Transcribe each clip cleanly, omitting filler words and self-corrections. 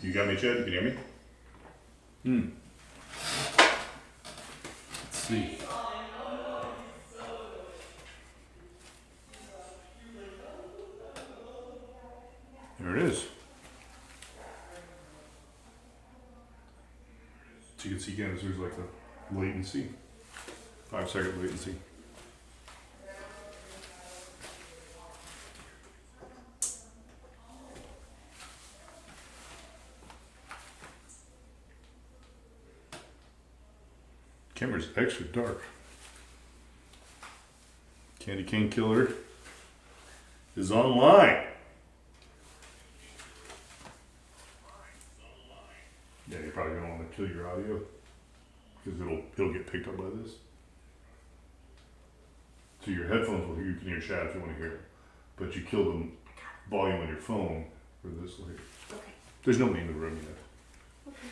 You got me, Chad? You can hear me? Let's see. There it is. So you can see again, there's like the latency. 5-second latency. Camera's extra dark. Candy Cane Killer is online. Yeah, you're probably gonna want to kill your audio because it'll get picked up by this. So your headphones will hear, you can hear chat if you want to hear it, but you kill the volume on your phone for this later. Okay. There's nobody in the room yet. Okay.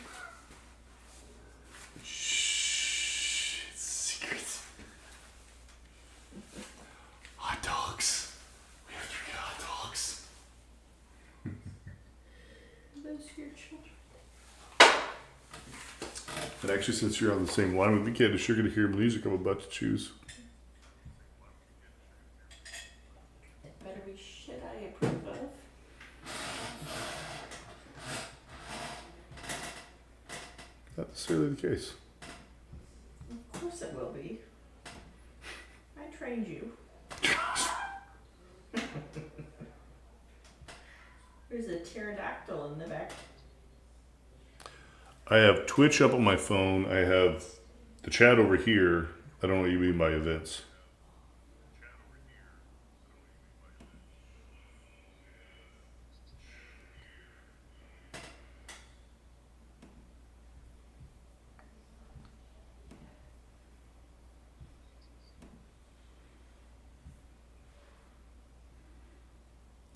Shh, it's secret. Hot dogs. We have 3 hot dogs. Those your children. And actually, since you're on the same line with me, kid, you're gonna hear music I'm about to choose. It better be shit I approve of. Not necessarily the case. Of course it will be. I trained you. There's a pterodactyl in the back. I have Twitch up on my phone. I have the chat over here. I don't know what you mean by events.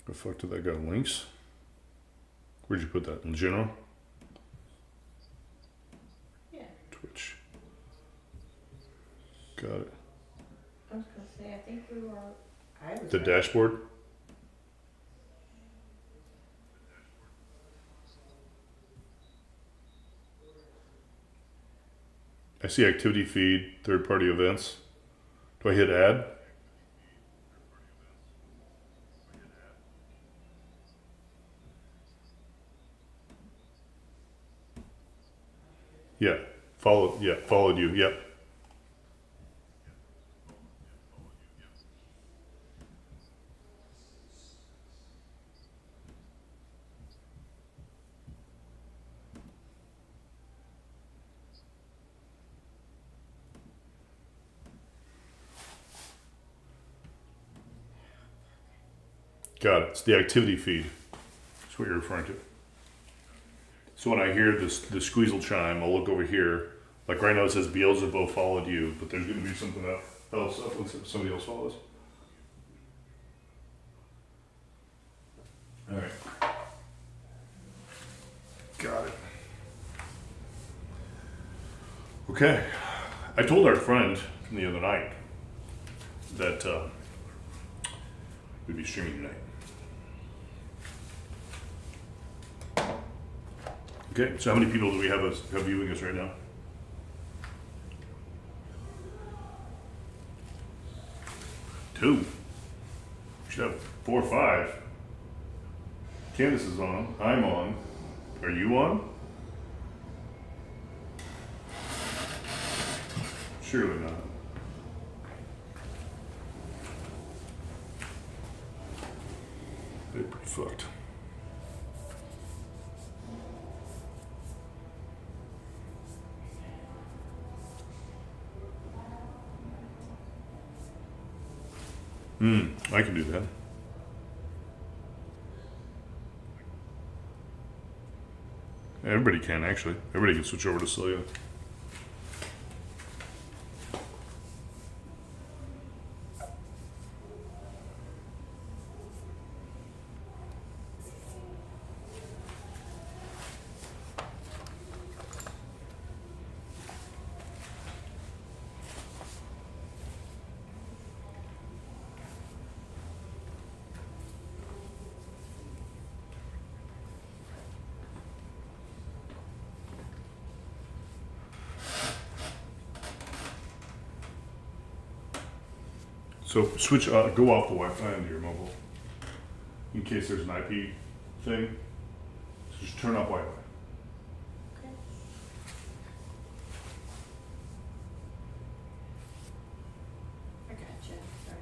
The fuck did that go? Links? Where'd you put that? In general? Yeah. Twitch. Got it. I was gonna say, I think we were. I was. The right. dashboard? I see activity feed, third party events. Do I hit add? Yeah. Followed you. Yep. Got it. It's the activity feed. That's what you're referring to. So when I hear the squeezle chime, I'll look over here. Like right now it says Beelzebub followed you, but there's going to be something else up when somebody else follows. All right. Got it. Okay. I told our friend the other night that we'd be streaming tonight. Okay, so how many people do we have viewing us right now? Two. We should have 4 or 5. Candace is on. I'm on. Are you on? Surely not. They're pretty fucked. I can do that. Everybody can, actually. Everybody can switch over to Celia. So switch, go off the Wi-Fi into your mobile. In case there's an IP thing. So just turn off Wi-Fi. Okay. I gotcha. Sorry.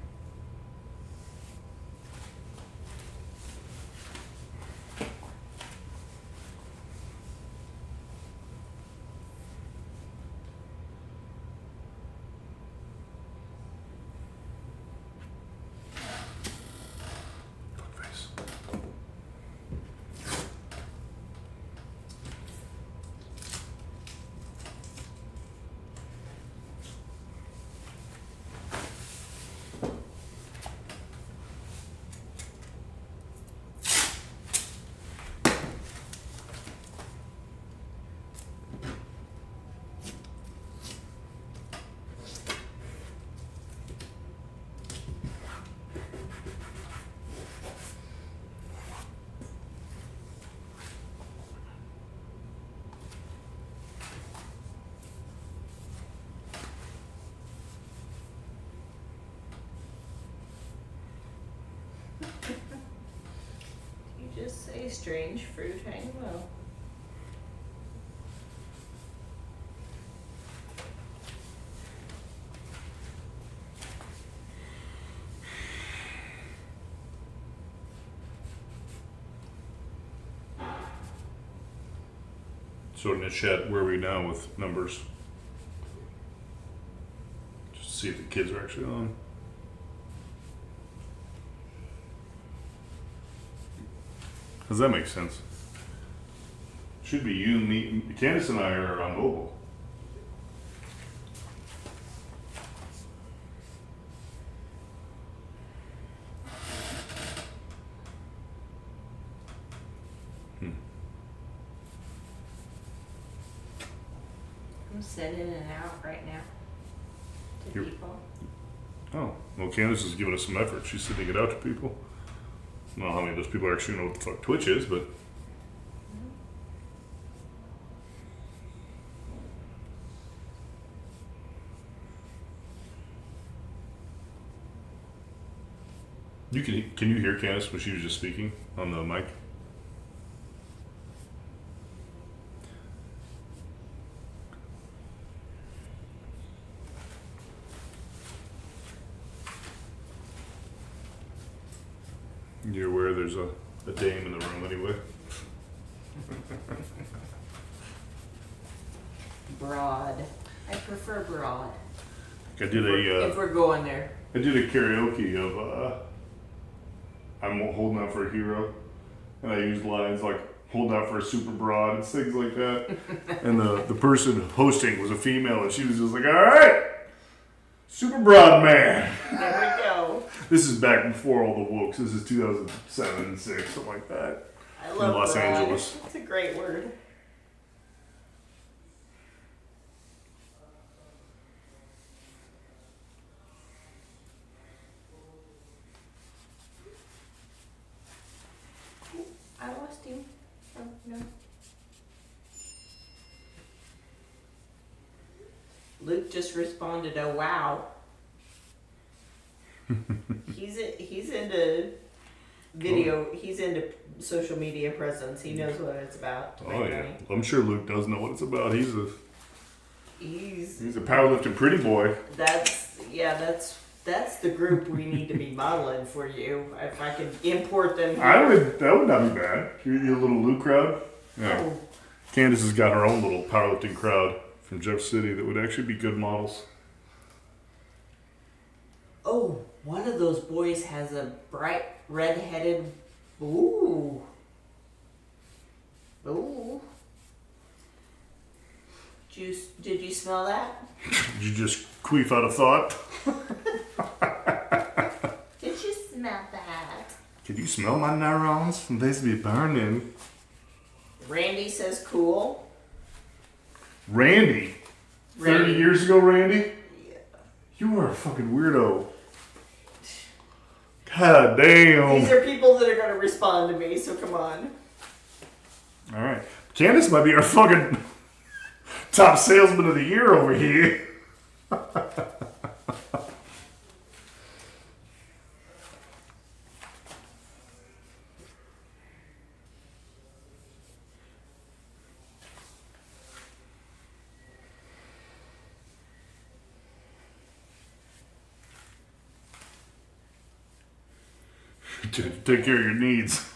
Fuckface. You just say strange fruit hang low. So in the chat, where are we now with numbers? Just to see if the kids are actually on. Does that make sense? Should be you, me, Candace and I are on mobile. I'm sending it out right now to You're- people. Oh, well, Candace is giving us some effort. She's sending it out to people. I don't know how many of those people actually know what the fuck Twitch is, but can you hear Candace when she was just speaking on the mic? You're aware there's a dame in the room anyway. Broad. I prefer broad. I did If we're going there. I did a karaoke of I'm holding out for a hero, and I used lines like holding out for a super broad and things like that. And the person hosting was a female, and she was just like, "All right, super broad man." There we go. This is back before all the wokes. This is 2007, 6, something like that. I love Los broad. Angeles. It's a great word. I lost him. Oh, no. Luke just responded, "Oh wow." he's into video. He's into social media presence. He knows what it's about. To make Oh yeah, money. I'm sure Luke does know what it's about. He's a He's powerlifting pretty boy. that's the group we need to be modeling for you. If I could import them. That would not be bad. Your little Luke crowd. Yeah. Oh, Candace has got her own little powerlifting crowd from Jeff City that would actually be good models. oh, one of those boys has a bright red-headed. Ooh. Ooh. Did you smell that? Did you just queef out a thought? Did you smell that? Can you smell my neurons? They be burning. Randy says cool. Randy. 30 Randy. years ago, Randy? Yeah. You were a fucking weirdo. God damn. These are people that are going to respond to me, so come on. Alright. Candace might be our fucking top salesman of the year over here. to take care of your needs.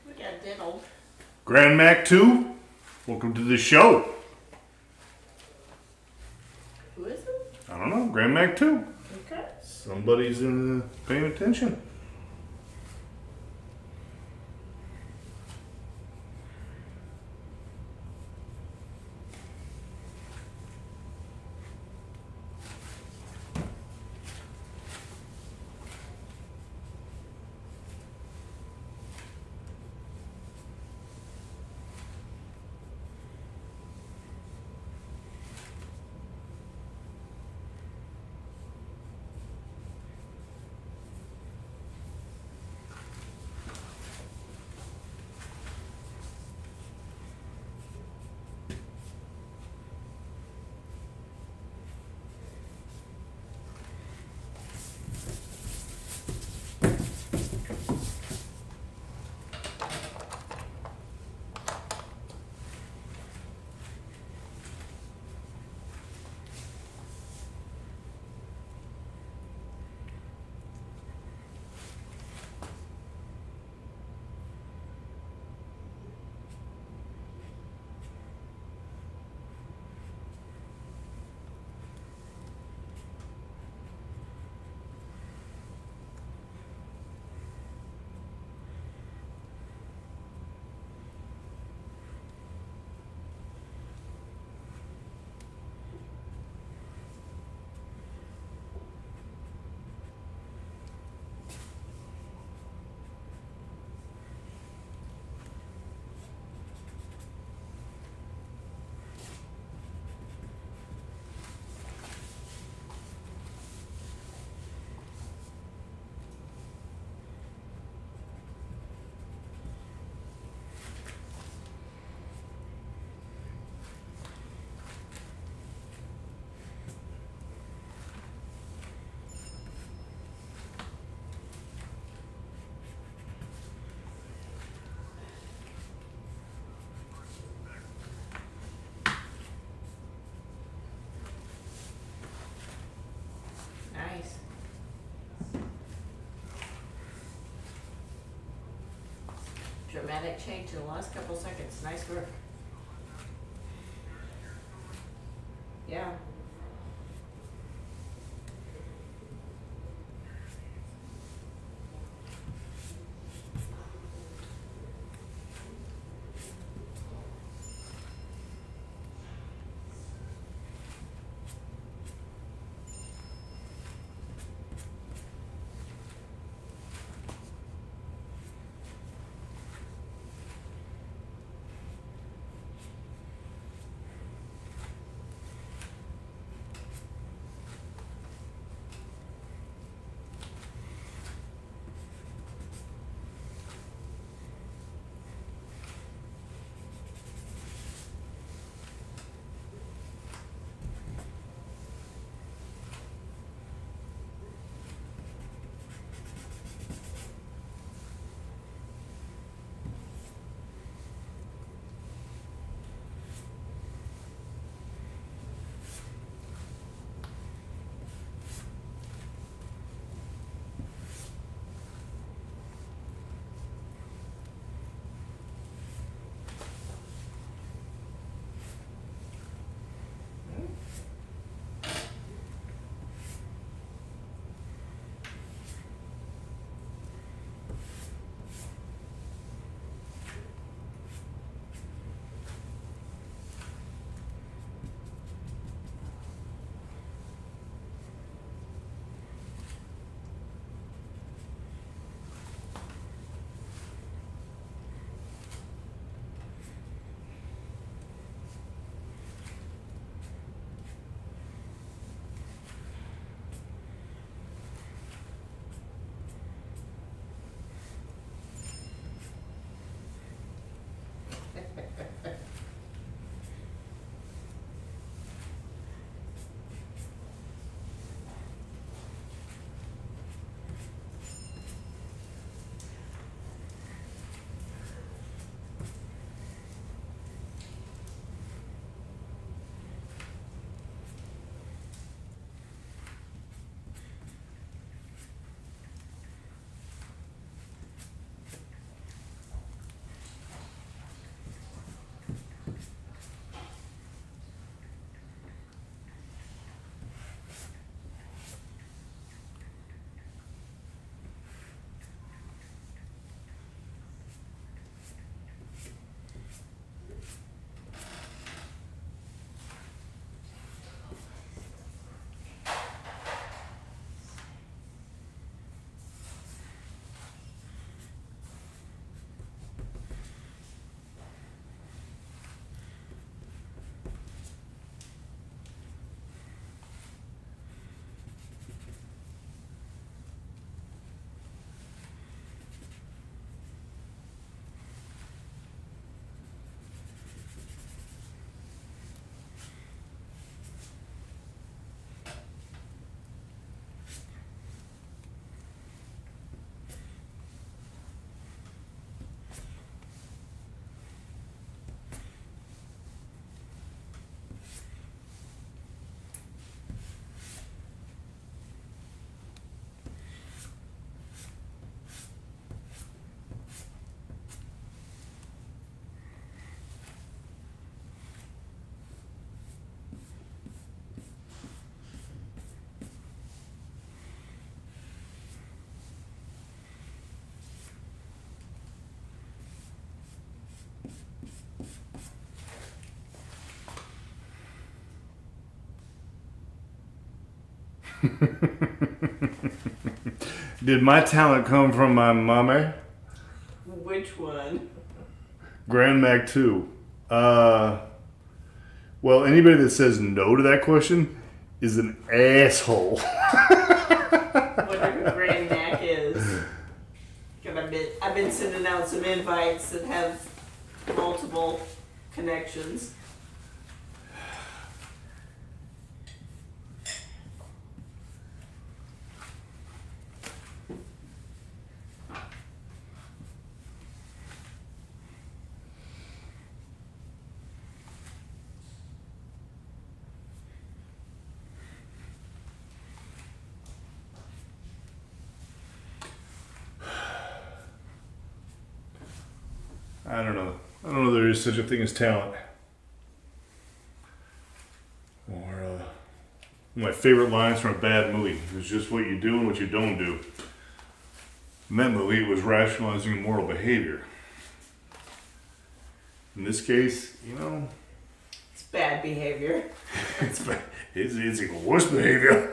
We got diddled. Grand Mac 2, welcome to the show. Who is it? I don't know, Grand Mac 2. Okay. Somebody's paying attention. Nice. Dramatic change in the last couple seconds. Nice work. Yeah. Did my talent come from my mommy? Which one? Grand Mac 2. Well, anybody that says no to that question is an asshole. Wonder who Grand Mac is. I've been sending out some invites that have multiple connections. I don't know. I don't know there is such a thing as talent. Or One of my favorite lines from a bad movie. It's just what you do and what you don't do. In that movie, it was rationalizing immoral behavior. In this case, you know, It's bad behavior. it's equal worse behavior.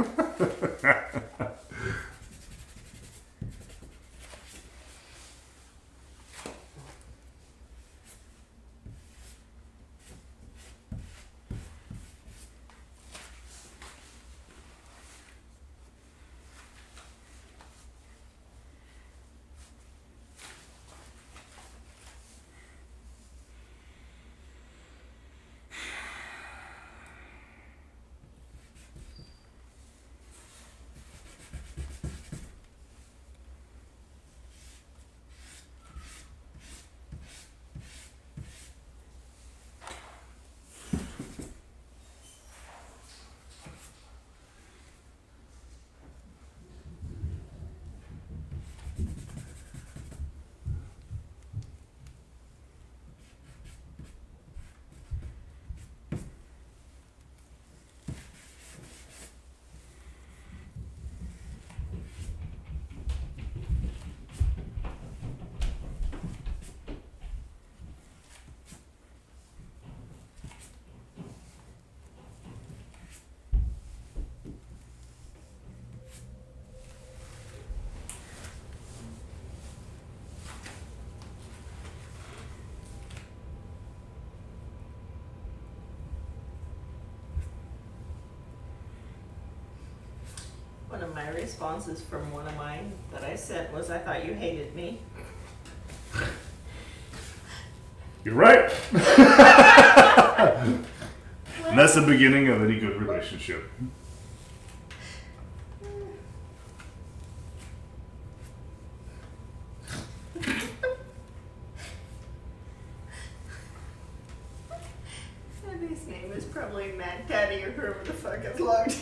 One of my responses from one of mine that I sent was, I thought you hated me. You're right. And that's the beginning of any good relationship. And his name is probably Mad Daddy or whoever the fuck is logged.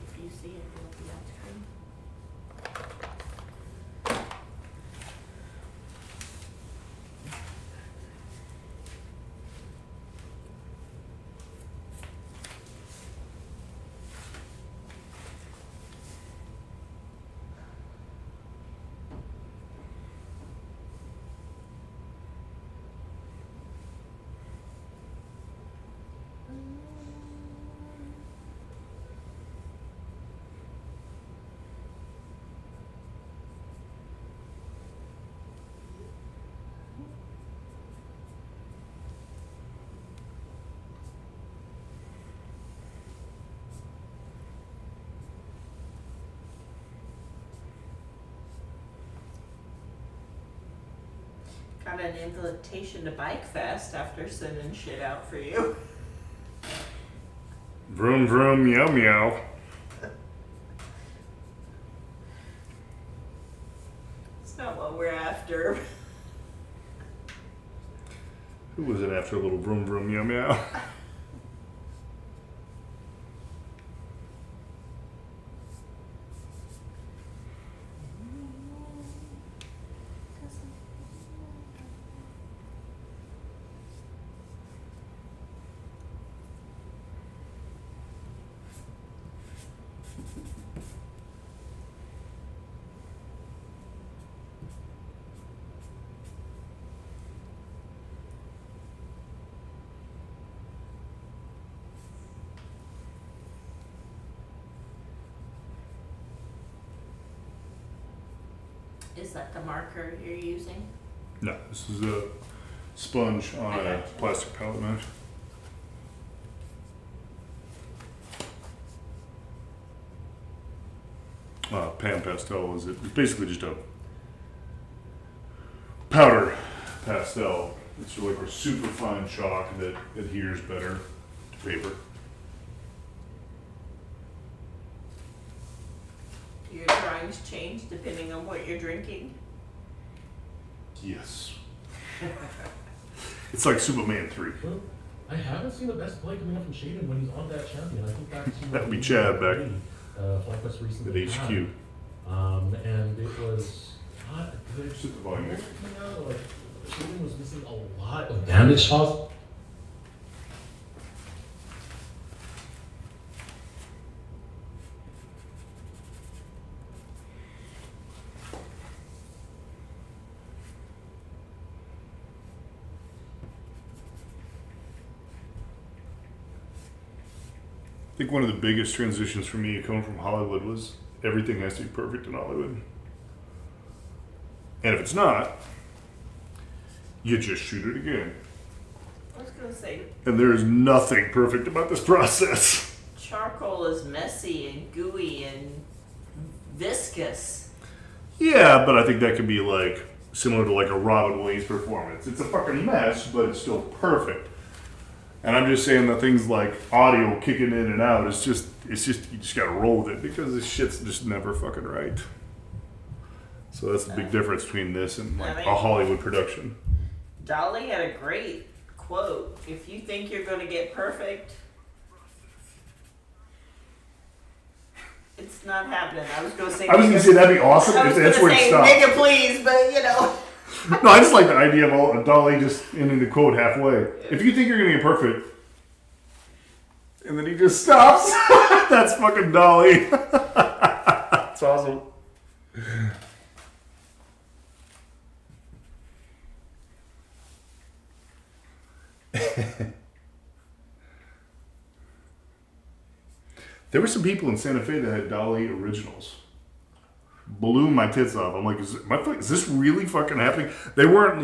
If you see it, it'll be on screen. Got an invitation to Bike Fest after sending shit out for you. Vroom vroom meow meow. It's not what we're after. Who was it after a little vroom vroom meow meow? Is that the marker you're using? No, this is a sponge on a Okay. plastic palette knife. Pan pastel is it? It's basically just a powder pastel. It's like a super fine chalk that adheres better to paper. You're dry chimes change depending on what you're drinking? Yes. It's like Superman 3. Well, I haven't seen the best play coming up from Shaden when he's on that champion. I think that's That would be Chad back FlyQuest recently at HQ. had. And it was not a good Just the volume. coming out. Like, Shaden was missing a lot of damage shots. I think one of the biggest transitions for me coming from Hollywood was everything has to be perfect in Hollywood. And if it's not, you just shoot it again. I was gonna say, And there is nothing perfect about this process. charcoal is messy and gooey and viscous. Yeah, but I think that could be like similar to like a Robin Williams performance. It's a fucking mess, but it's still perfect. And I'm just saying that things like audio kicking in and out, it's just you just gotta roll with it because this shit's just never fucking right. So that's the big difference between this and like a Hollywood production. Dolly had a great quote. If you think you're gonna get perfect, it's not happening. I was gonna say. I was gonna say that'd be awesome I if was that's gonna where it say, stopped. nigga, please, but you know. No, I just like the idea of a Dolly just ending the quote halfway. If you think you're gonna get perfect, and then he just stops, that's fucking Dolly. That's awesome. There were some people in Santa Fe that had Dolly originals. Blew my tits off. I'm like, is this really fucking happening? They weren't,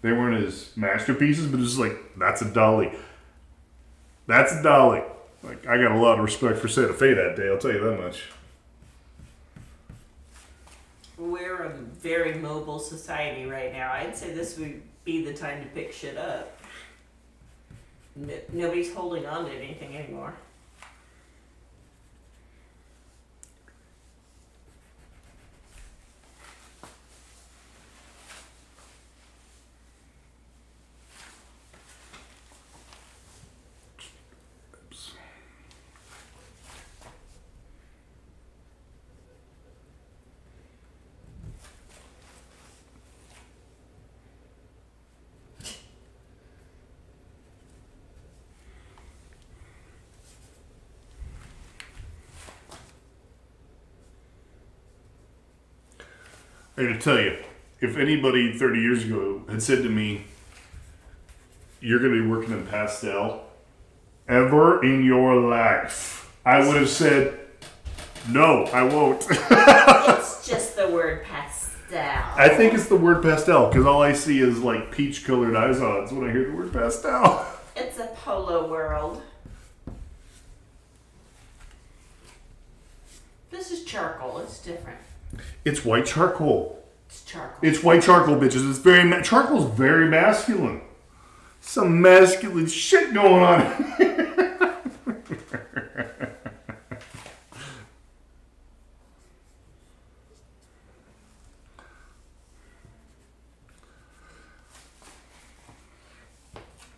they weren't his masterpieces, but it's just like, that's a Dolly. That's a Dolly. Like, I got a lot of respect for Santa Fe that day, I'll tell you that much. We're a very mobile society right now. I'd say this would be the time to pick shit up. Nobody's holding on to anything anymore. I gotta tell you, if anybody 30 years ago had said to me, you're gonna be working in pastel ever in your life, I would have said, no, I won't. It's just the word pastel. I think it's the word pastel, because all I see is like peach colored Izods when I hear the word pastel. It's a polo world. This is charcoal. It's different. It's white charcoal. It's charcoal. It's white charcoal, bitches. It's very charcoal's very masculine. Some masculine shit going on.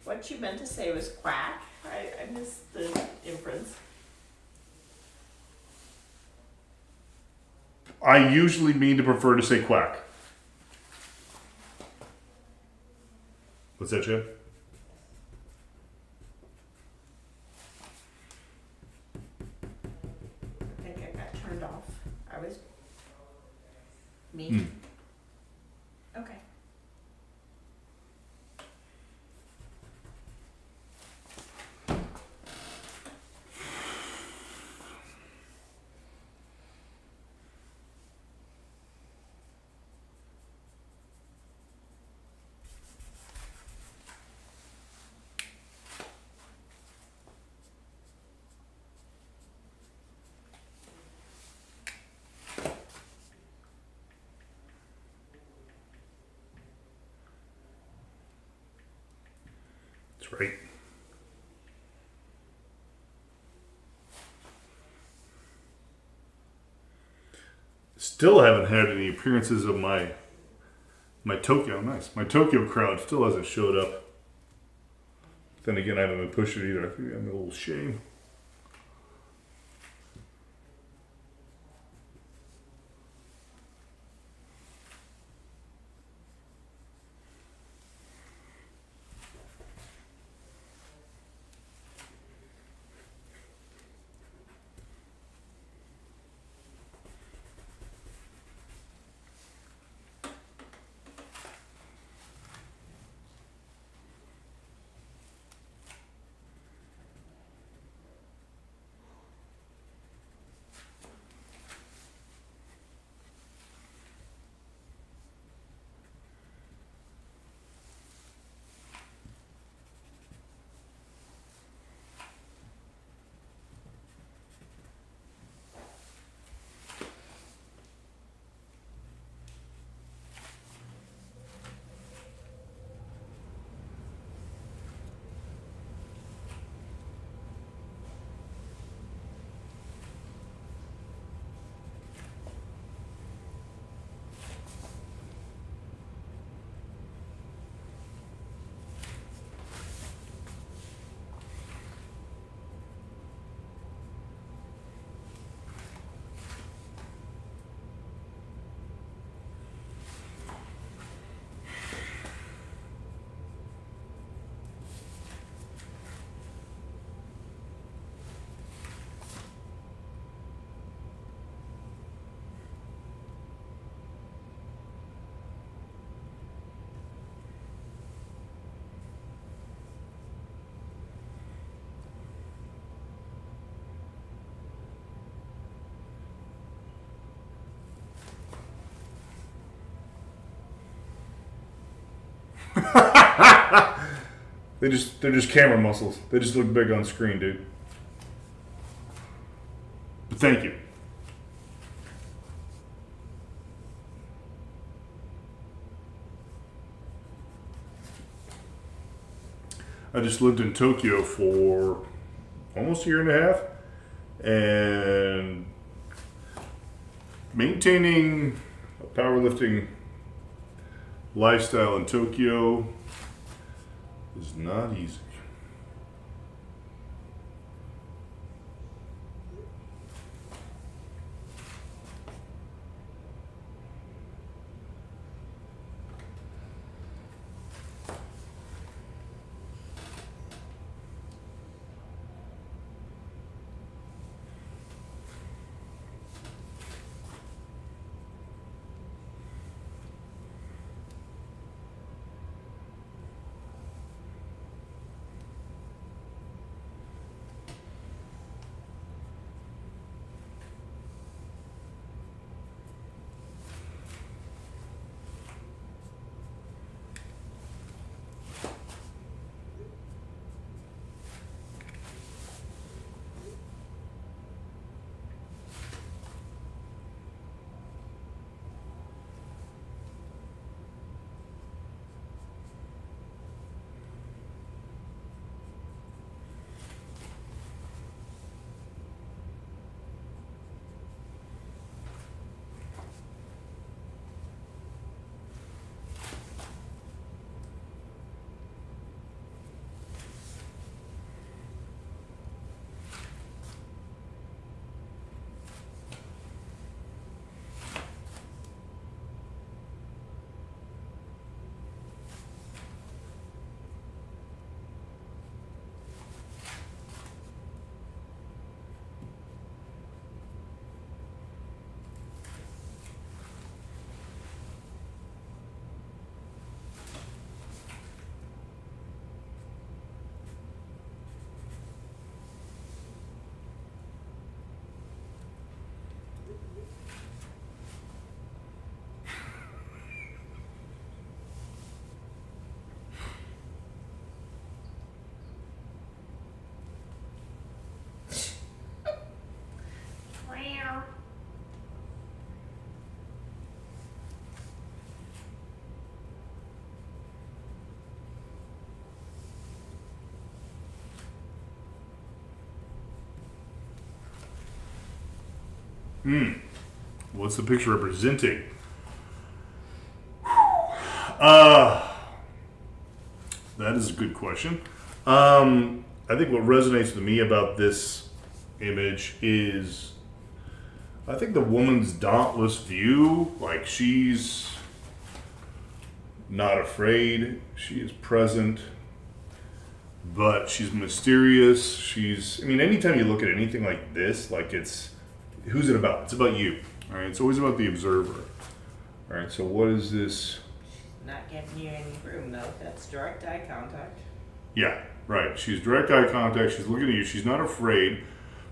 What you meant to say was quack. I missed the inference. I usually mean to prefer to say quack. What's that, Chad? I think I got turned off. I was me. Okay. That's right. Still haven't had any appearances of my Tokyo. Nice. My Tokyo crowd still hasn't showed up. Then again, I haven't been pushing it either. I think I'm a little shame. They're just camera muscles. They just look big on screen, dude. But thank you. I just lived in Tokyo for almost a year and a half, and maintaining a powerlifting lifestyle in Tokyo is not easy. What's the picture representing? That is a good question. I think what resonates with me about this image is, I think the woman's dauntless view. Like, she's not afraid. She is present, but she's mysterious. I mean, anytime you look at anything like this, like, who's it about? It's about you. All right. It's always about the observer. All right. So what is this? Not giving you any room though. That's direct eye contact. Yeah, right. She's direct eye contact. She's looking at you. She's not afraid,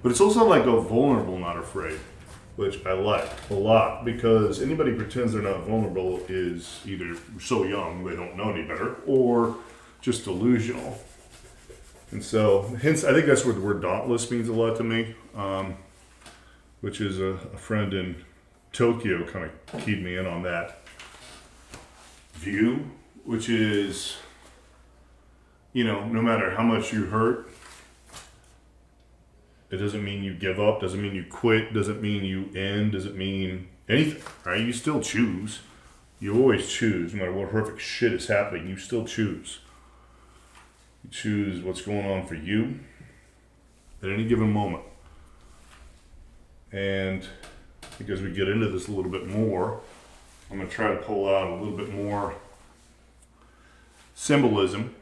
but it's also like a vulnerable, not afraid, which I like a lot, because anybody who pretends they're not vulnerable is either so young they don't know any better, or just delusional. And so, hence, I think that's where the word dauntless means a lot to me, which is a friend in Tokyo kind of keyed me in on that view, which is, no matter how much you hurt, it doesn't mean you give up, doesn't mean you quit, doesn't mean you end, doesn't mean anything, right? You still choose. You always choose, no matter what horrific shit is happening, you still choose. You choose what's going on for you at any given moment. And I think as we get into this a little bit more, I'm going to try to pull out a little bit more symbolism.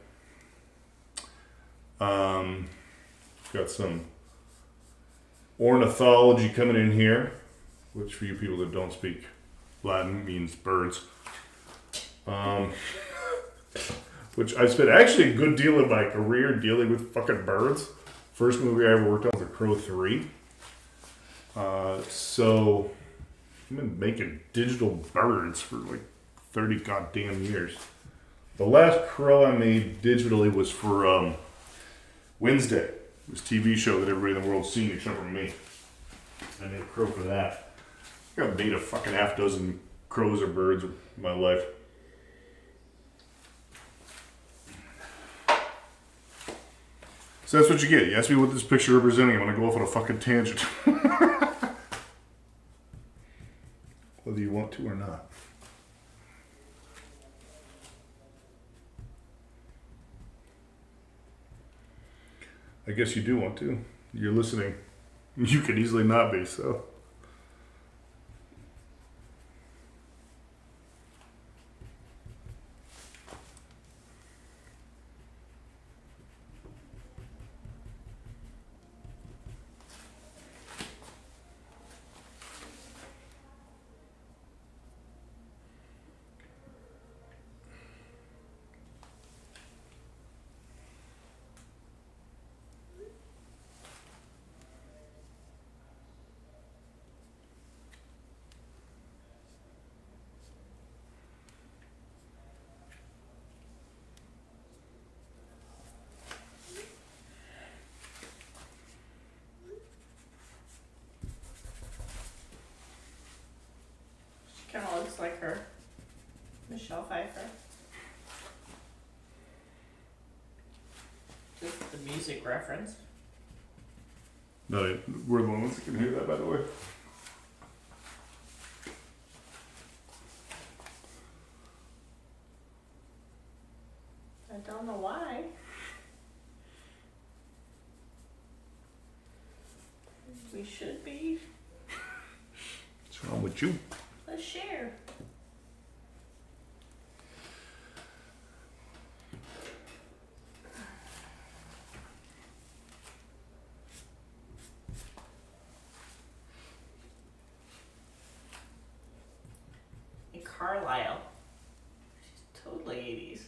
Got some ornithology coming in here, which for you people that don't speak Latin means birds. Which I've spent actually a good deal of my career dealing with fucking birds. First movie I ever worked on was The Crow 3. So I've been making digital birds for like 30 goddamn years. The last crow I made digitally was for Wednesday, this TV show that everybody in the world's seen except for me. I made a crow for that. I think I've made a fucking half dozen crows or birds in my life. So that's what you get. You ask me what this picture representing, I'm gonna go off on a fucking tangent. Whether you want to or not. I guess you do want to. You're listening. You could easily not be, so. Kind of looks like her. Michelle Pfeiffer. Just the music reference. No, we're the ones that can hear that, by the way. I don't know why. We should be. What's wrong with you? Let's share. And Carlisle. She's totally 80s.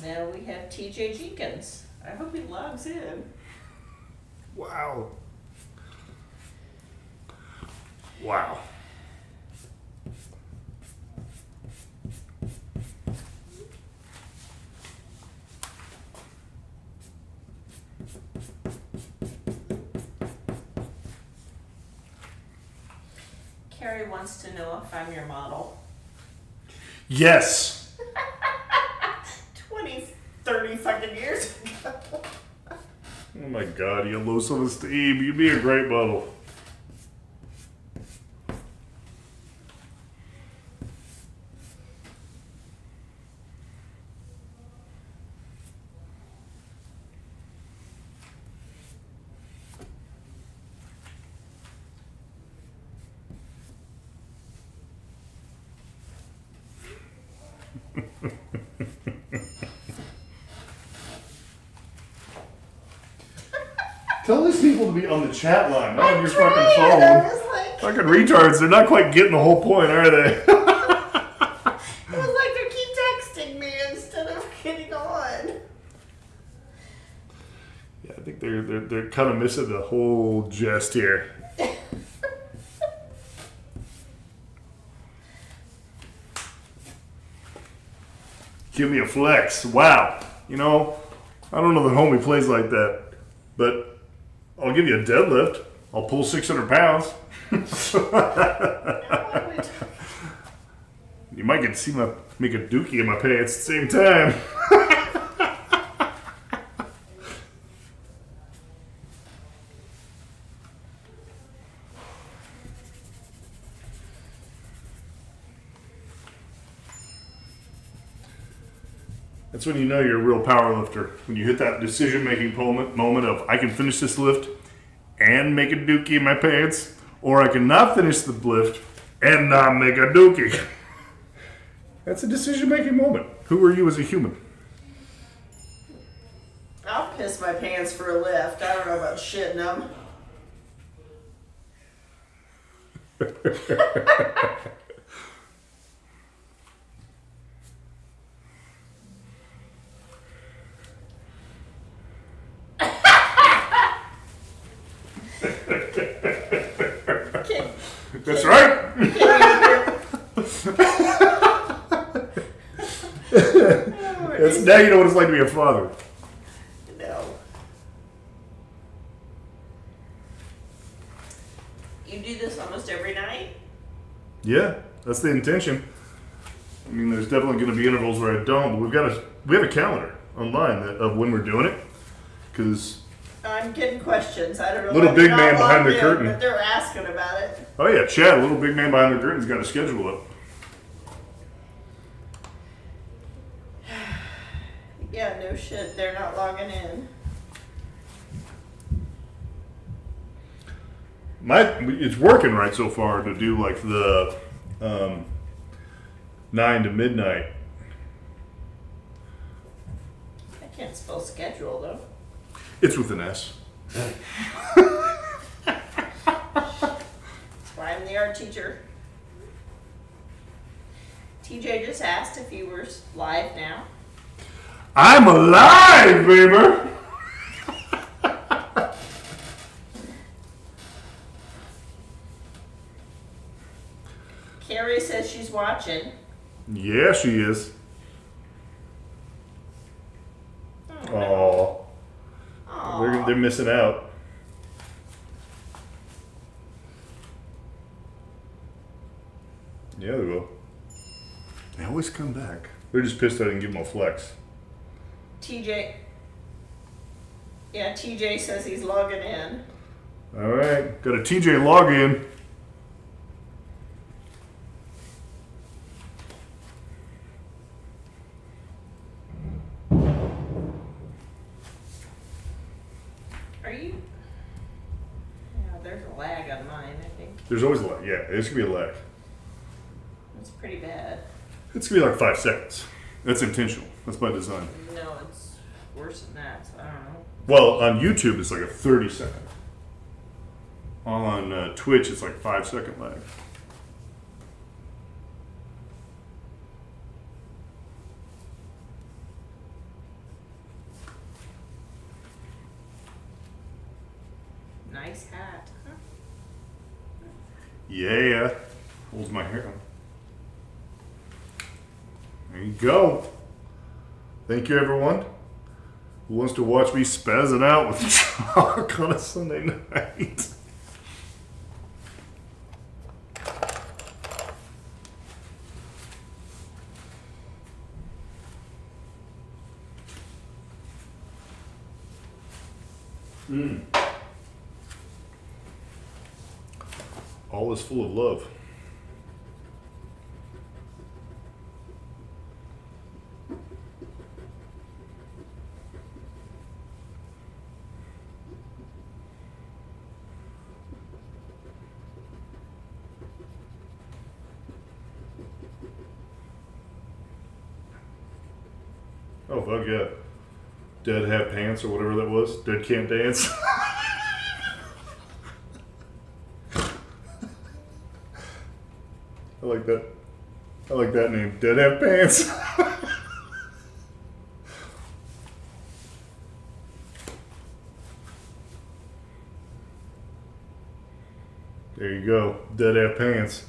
Now we have TJ Jenkins. I hope he logs in. Wow. Wow. Carrie wants to know if I'm your model. Yes. 20, 30 fucking years ago. Oh my God, you have low self-esteem. You'd be a great model. Tell these people to be on the chat line, not on your fucking I phone. was like, Fucking retards, they're not quite getting the whole point, are they? it was like they keep texting me instead of getting on. Yeah, I think they're kind of missing the whole gist here. Give me a flex. Wow. You know, I don't know that homie plays like that, but I'll give you a deadlift. I'll pull 600 pounds. You might get to see make a dookie in my pants at the same time. That's when you know you're a real power lifter. When you hit that decision-making moment of, I can finish this lift and make a dookie in my pants, or I can not finish the lift and not make a dookie. That's a decision-making moment. Who are you as a human? I'll piss my pants for a lift. I don't know about shitting them. That's right. That's, now you know what it's like to be a father. No. You do this almost every night? Yeah, that's the intention. I mean, there's definitely going to be intervals where I don't, but we have a calendar online of when we're doing it, because I'm getting questions. I don't know. Little why big they're man not behind logged the in, curtain. But they're asking about it. oh yeah, Chad, little big man behind the curtain's got a schedule up. Yeah, no shit. They're not logging in. It's working right so far to do like the 9 to midnight. I can't spell schedule though. It's with an S. That's why I'm the art teacher. TJ just asked if you were live now. I'm alive, baby. Carrie says she's watching. Yeah, she is. Oh, they're missing out. Yeah, they will. They always come back. They're just pissed I didn't give them a flex. TJ. Yeah, TJ says he's logging in. All right, got a TJ login. Are you? Yeah, there's a lag on mine, I think. There's always a lag. Yeah, it's gonna be a lag. It's pretty bad. It's gonna be like 5 seconds. That's intentional. That's by design. No, it's worse than that, so I don't know. Well, on YouTube it's like a 30-second. On Twitch it's like 5-second lag. Nice hat. Huh? Yeah. Holds my hair on. There you go. Thank you, everyone who wants to watch me spazzing out with chalk on a Sunday night. All is full of love. Oh, fuck yeah. Dead Have Pants or whatever that was. Dead Can't Dance. I like that. I like that name. Dead Have Pants. There you go. Dead Have Pants.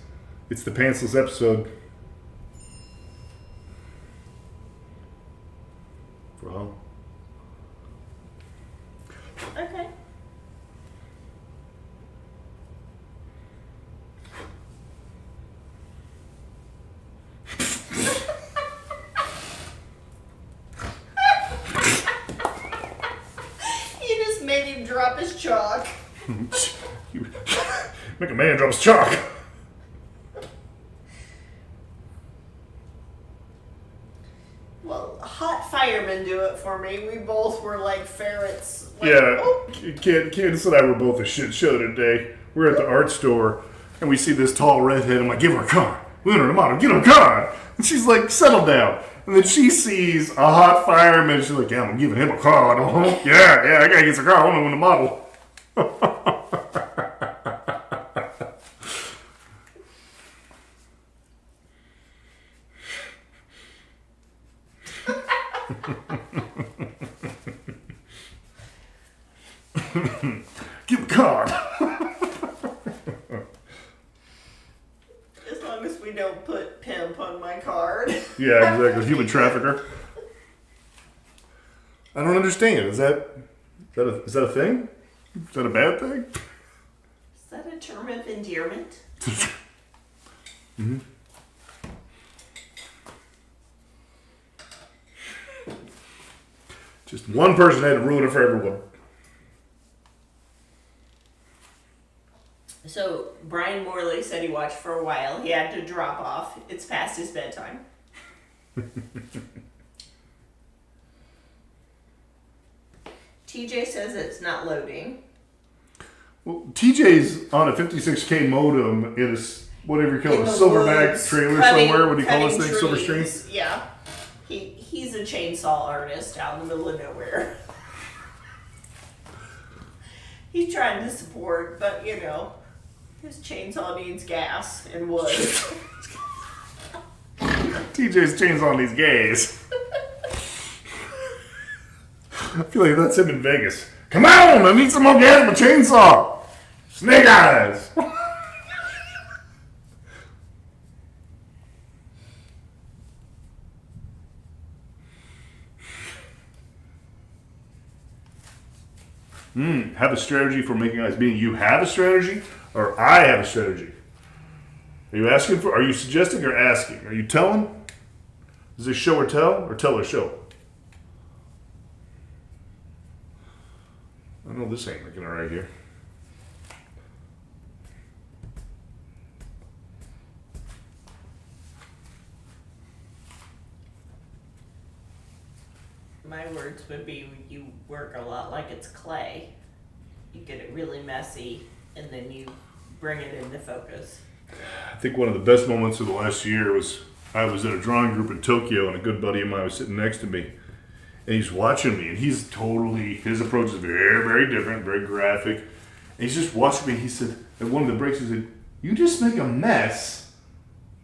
It's the pantsless episode. For home. Okay. You just made him drop his chalk. You make a man drop his chalk. Well, hot firemen do it for me. We both were like ferrets. Like, Yeah, oh. Candace and I were both a shit show today. We're at the art store, and we see this tall redhead. I'm like, give her a card. Lunar, come on, get her a card. And she's like, settle down. And then she sees a hot fireman. She's like, yeah, I'm giving him a card. Oh, yeah, I gotta get a card. I want to win the model. Give a card. As long as we don't put pimp on my card. Yeah, exactly. Human trafficker. I don't understand. Is that a thing? Is that a bad thing? Is that a term of endearment? Mm-hmm. Just one person had to ruin it for everyone. So Brian Morley said he watched for a while. He had to drop off. It's past his bedtime. TJ says it's not loading. Well, TJ's on a 56K modem in a whatever you call In it, a the silverback woods, trailer cutting- somewhere. What do you call cutting this thing? Silver trees. Stream? Yeah. He's a chainsaw artist out in the middle of nowhere. He's trying to support, but you know, his chainsaw needs gas and wood. TJ's chainsaw these gays. I feel like that's him in Vegas. Come on, I need some more gas in my chainsaw. Snake eyes. Have a strategy for making eyes. Meaning you have a strategy or I have a strategy. Are you asking for, are you suggesting or asking? Are you telling? Is this show or tell or show? I know this ain't looking all right here. My words would be you work a lot like it's clay. You get it really messy and then you bring it into focus. I think one of the best moments of the last year was I was at a drawing group in Tokyo and a good buddy of mine was sitting next to me. And he's watching me and his approach is very, very different, very graphic. And he's just watching me. He said, at one of the breaks, he said, you just make a mess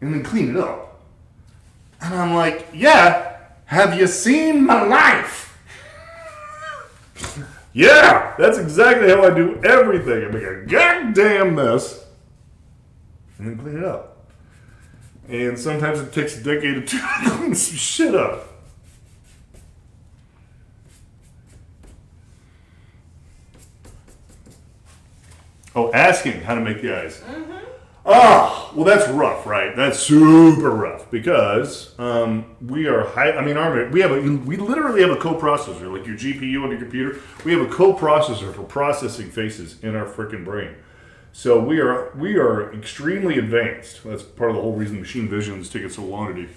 and then clean it up. And I'm like, yeah, have you seen my life? Yeah, that's exactly how I do everything. I make a goddamn mess and then clean it up. And sometimes it takes a decade or two to clean some shit up. Oh, asking how to make the eyes. Ah, well, that's rough, right? That's super rough because we are high. I mean, we literally have a coprocessor, like your GPU on your computer. We have a coprocessor for processing faces in our freaking brain. So we are extremely advanced. That's part of the whole reason machine vision is taking so long to do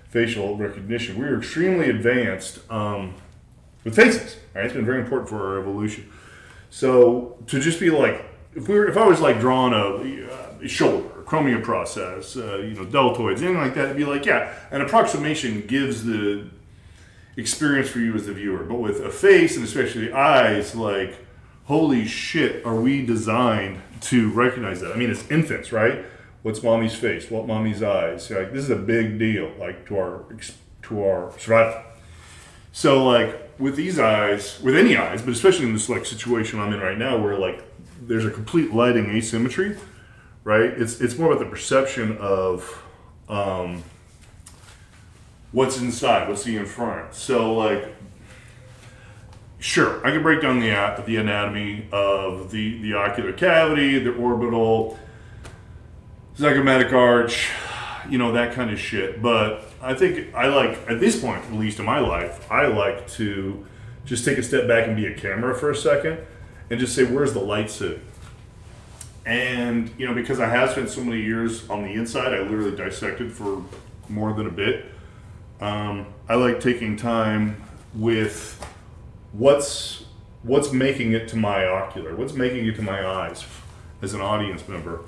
facial recognition. We are extremely advanced with faces. Right? It's been very important for our evolution. So to just be like, if I was like drawing a shoulder, a chromium process, deltoids, anything like that, it'd be like, yeah, an approximation gives the experience for you as the viewer. But with a face and especially the eyes, like, holy shit, are we designed to recognize that? I mean, it's infants, right? What's mommy's face? What mommy's eyes? Like, this is a big deal, like to our survival. So, like with these eyes, with any eyes, but especially in this like situation I'm in right now, where like there's a complete lighting asymmetry, right? It's more about the perception of what's inside, what's in front. So, like, sure, I can break down the anatomy of the ocular cavity, the orbital, zygomatic arch, that kind of shit. But I think I like, at this point, at least in my life, I like to just take a step back and be a camera for a second and just say, where's the light sitting? And, because I have spent so many years on the inside, I literally dissected for more than a bit. I like taking time with what's making it to my ocular, what's making it to my eyes as an audience member,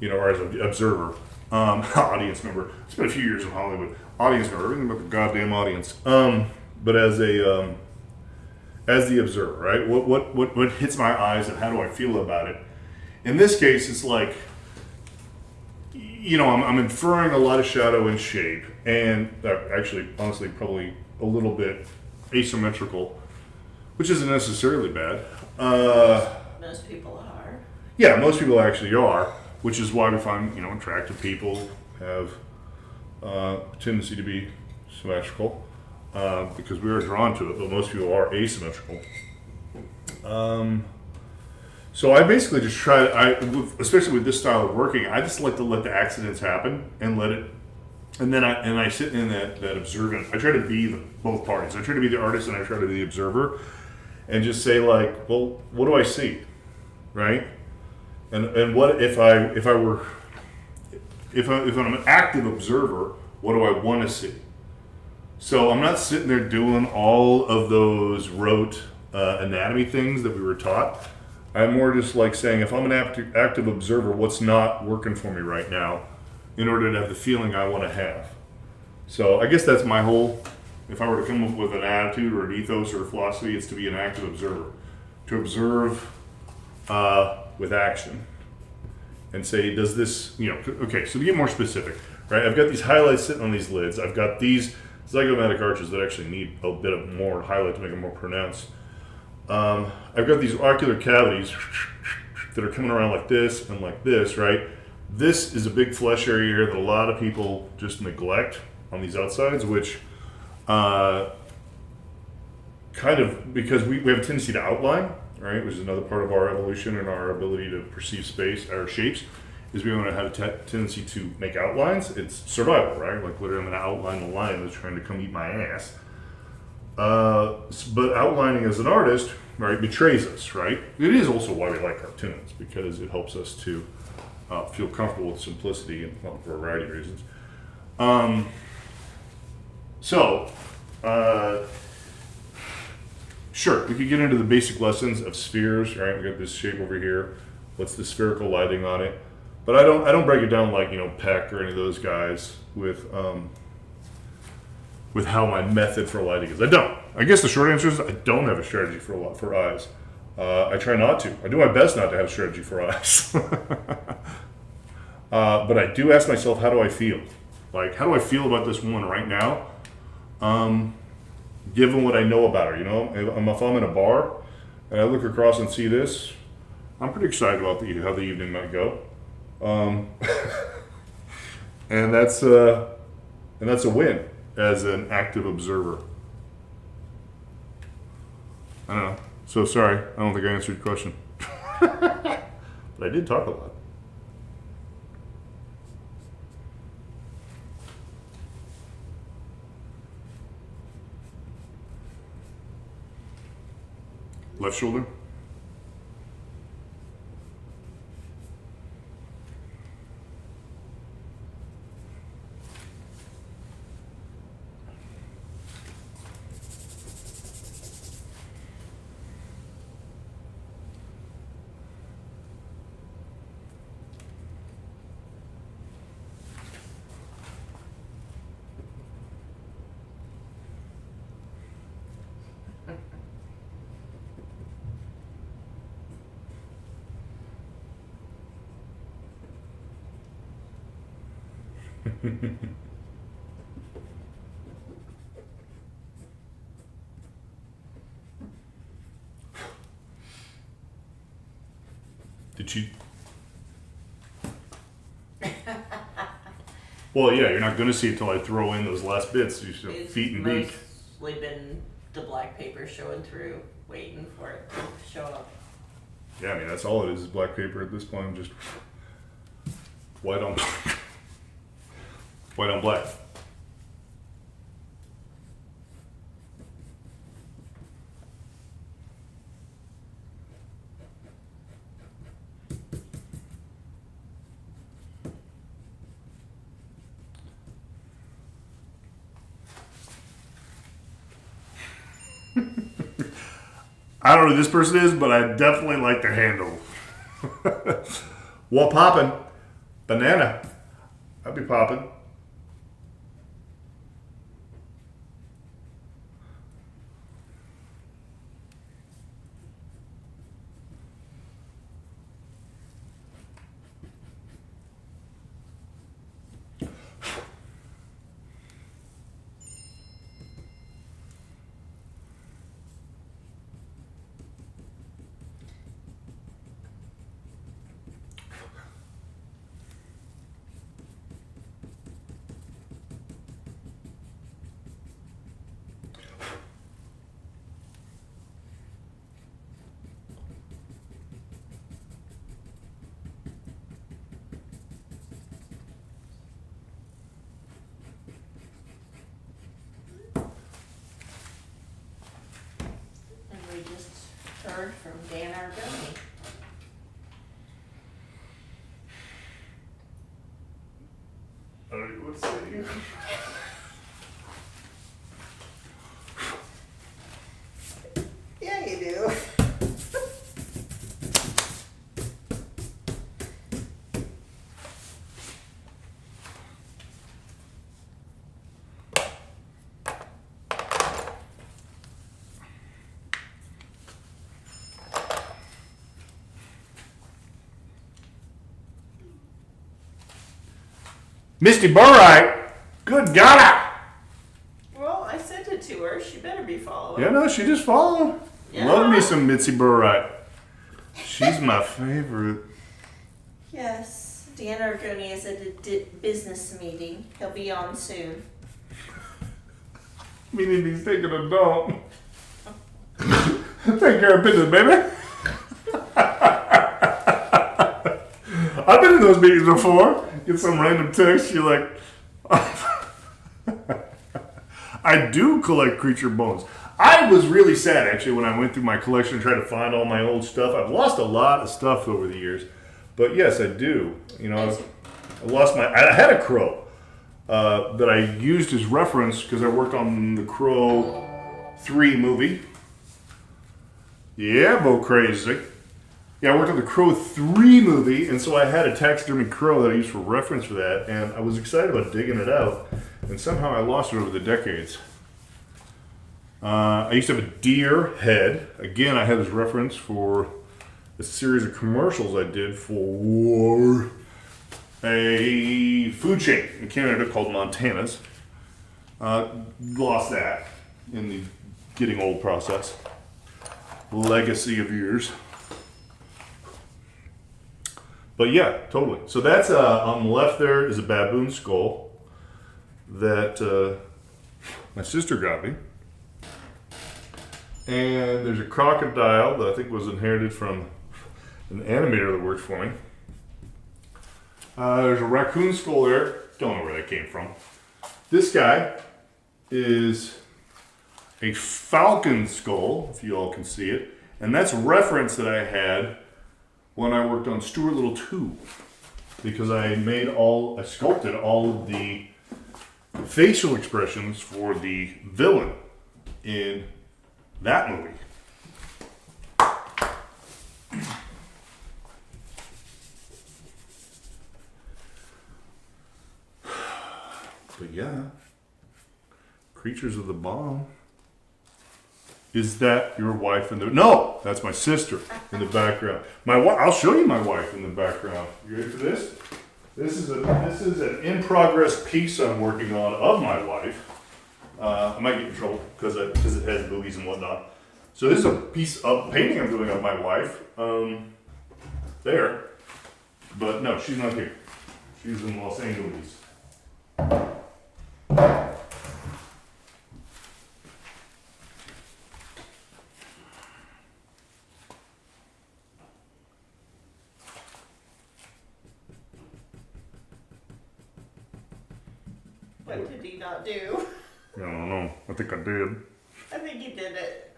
or as an observer. Audience member. It's been a few years in Hollywood. Audience member, everything about the goddamn audience. But as the observer, right? What hits my eyes and how do I feel about it? In this case, it's like, I'm inferring a lot of shadow and shape, and actually, honestly, probably a little bit asymmetrical, which isn't necessarily bad. Most people are. Yeah, most people actually are, which is why we find, attractive people have a tendency to be symmetrical, because we are drawn to it, but most people are asymmetrical. So I basically just try, especially with this style of working, I just like to let the accidents happen and let it, and then I sit in that observant. I try to be both parties. I try to be the artist and I try to be the observer, and just say like, well, what do I see, right? And what if I'm an active observer, what do I want to see? So I'm not sitting there doing all of those rote anatomy things that we were taught. I'm more just like saying, if I'm an active observer, what's not working for me right now in order to have the feeling I want to have? So I guess that's my whole, if I were to come up with an attitude or an ethos or a philosophy, it's to be an active observer. To observe with action and say, does this, okay, so to get more specific, right? I've got these highlights sitting on these lids. I've got these zygomatic arches that actually need a bit of more highlight to make them more pronounced. I've got these ocular cavities that are coming around like this and like this, right? This is a big flesh area here that a lot of people just neglect on these outsides, which kind of, because we have a tendency to outline, right, which is another part of our evolution and our ability to perceive space, our shapes, is we want to have a tendency to make outlines. It's survival, right? Like, literally, I'm going to outline the lion that's trying to come eat my ass. But outlining as an artist, right, betrays us, right? It is also why we like cartoons, because it helps us to feel comfortable with simplicity and for a variety of reasons. Sure, we could get into the basic lessons of spheres, right? We got this shape over here. What's the spherical lighting on it? But I don't break it down like, Peck or any of those guys with how my method for lighting is. I don't. I guess the short answer is I don't have a strategy for eyes. I try not to. I do my best not to have a strategy for eyes. But I do ask myself, how do I feel? Like, how do I feel about this woman right now? Given what I know about her, if I'm in a bar and I look across and see this, I'm pretty excited about how the evening might go. And that's a win as an active observer. I don't know. So sorry, I don't think I answered your question. But I did talk a lot. Left shoulder. Did you? Well, yeah, you're not going to see it till I throw in those last bits. You should It's feet and beak. mostly been the black paper showing through, waiting for it to show up. Yeah, I mean that's all it is black paper at this point. Just white on white on black. I don't know who this person is, but I definitely like their handle. What poppin'? Banana. I'd be poppin'. And we just heard from Dan Argoni. Alright, let's see. Yeah, you do. Misty Burright. Good God. Well, I sent it to her. She better be following. Yeah, no, she just followed. Yeah. Love me some Mitzi Burright. She's my favorite. Yes, Dan Argoni is at a business meeting. He'll be on soon. Meaning he's taking a dump. Take care of business, baby. I've been in those meetings before. Get some random text, you're like, I do collect creature bones. I was really sad actually when I went through my collection and tried to find all my old stuff. I've lost a lot of stuff over the years, but yes, I do. You know, I had a crow that I used as reference because I worked on the Crow 3 movie. Yeah, Bo Crazy. Yeah, I worked on the Crow 3 movie, and so I had a taxidermy crow that I used for reference for that, and I was excited about digging it out, and somehow I lost it over the decades. I used to have a deer head. Again, I had as reference for a series of commercials I did for a food chain in Canada called Montana's. Lost that in the getting old process. legacy of yours. But yeah, totally. So that's on the left there is a baboon skull that my sister got me. And there's a crocodile that I think was inherited from an animator that worked for me. There's a raccoon skull there. Don't know where that came from. This guy is a falcon skull, if you all can see it. And that's a reference that I had when I worked on Stuart Little 2. Because I sculpted all of the facial expressions for the villain in that movie. But yeah, Creatures of the Bomb. Is that your wife in the? No, that's my sister in the background. I'll show you my wife in the background. You ready for this? This is an in progress piece I'm working on of my wife. I might get in trouble because it has boobies and whatnot. So this is a piece of painting I'm doing of my wife. There, but no, she's not here. She's in Los Angeles. What did he not do? I don't know. I think I did. I think he did it.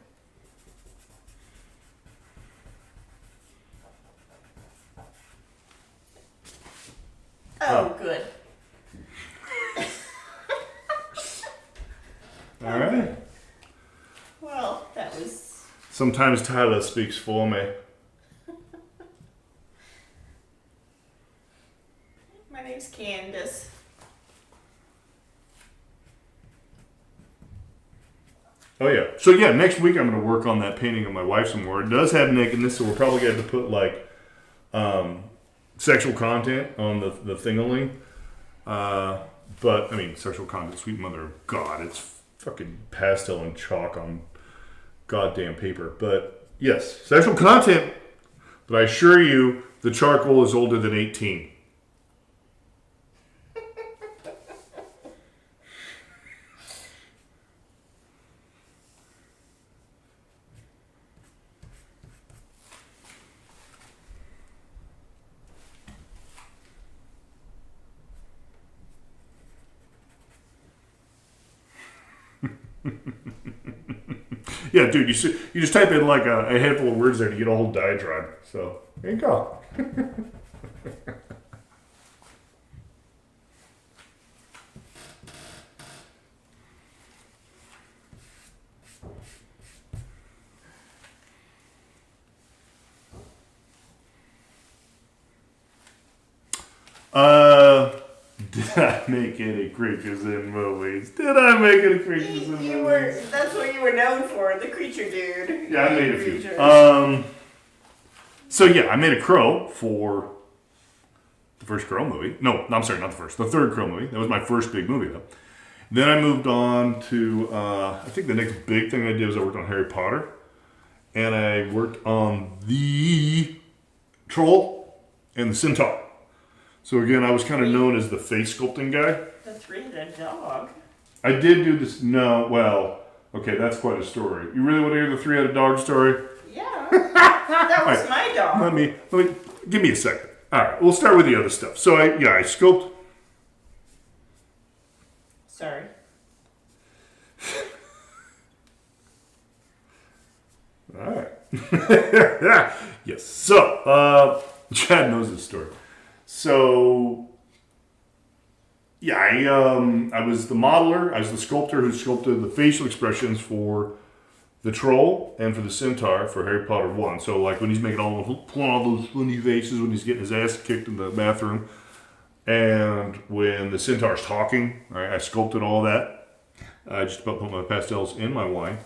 Oh, good. All right. Well, that was. Sometimes Tyler speaks for me. My name's Candace. Oh yeah. So yeah, next week I'm going to work on that painting of my wife some more. It does have nakedness, so we're probably going to have to put like sexual content on the thingaling. But I mean, sexual content, sweet mother of God, it's fucking pastel and chalk on goddamn paper. But yes, sexual content. But I assure you, the charcoal is older than 18. Yeah, dude, you just type in like a handful of words there to get a whole diatribe. So there you go. Did I make any creatures in movies? Did I make any creatures in movies? You were. That's what you were known for, the creature dude. Yeah, I made a few. Creatures. So yeah, I made a crow for the first Crow movie. No, I'm sorry, not the first. The third Crow movie. That was my first big movie though. Then I moved on to, I think the next big thing I did was I worked on Harry Potter. And I worked on the Troll and the Centaur. So again, I was kind of known as the face sculpting guy. The three-headed dog. I did do this, no, well, okay, that's quite a story. You really want to hear the three-headed dog story? Yeah. That was Right. my dog. Let me, give me a second. All right, we'll start with the other stuff. So I sculpt. Sorry. All right. Yes. So, Chad knows this story. So, yeah, I was the modeler. I was the sculptor who sculpted the facial expressions for the Troll and for the Centaur for Harry Potter 1. So, like when he's making pulling all those funny faces when he's getting his ass kicked in the bathroom, and when the Centaur's talking, I sculpted all that. I just about put my pastels in my wine.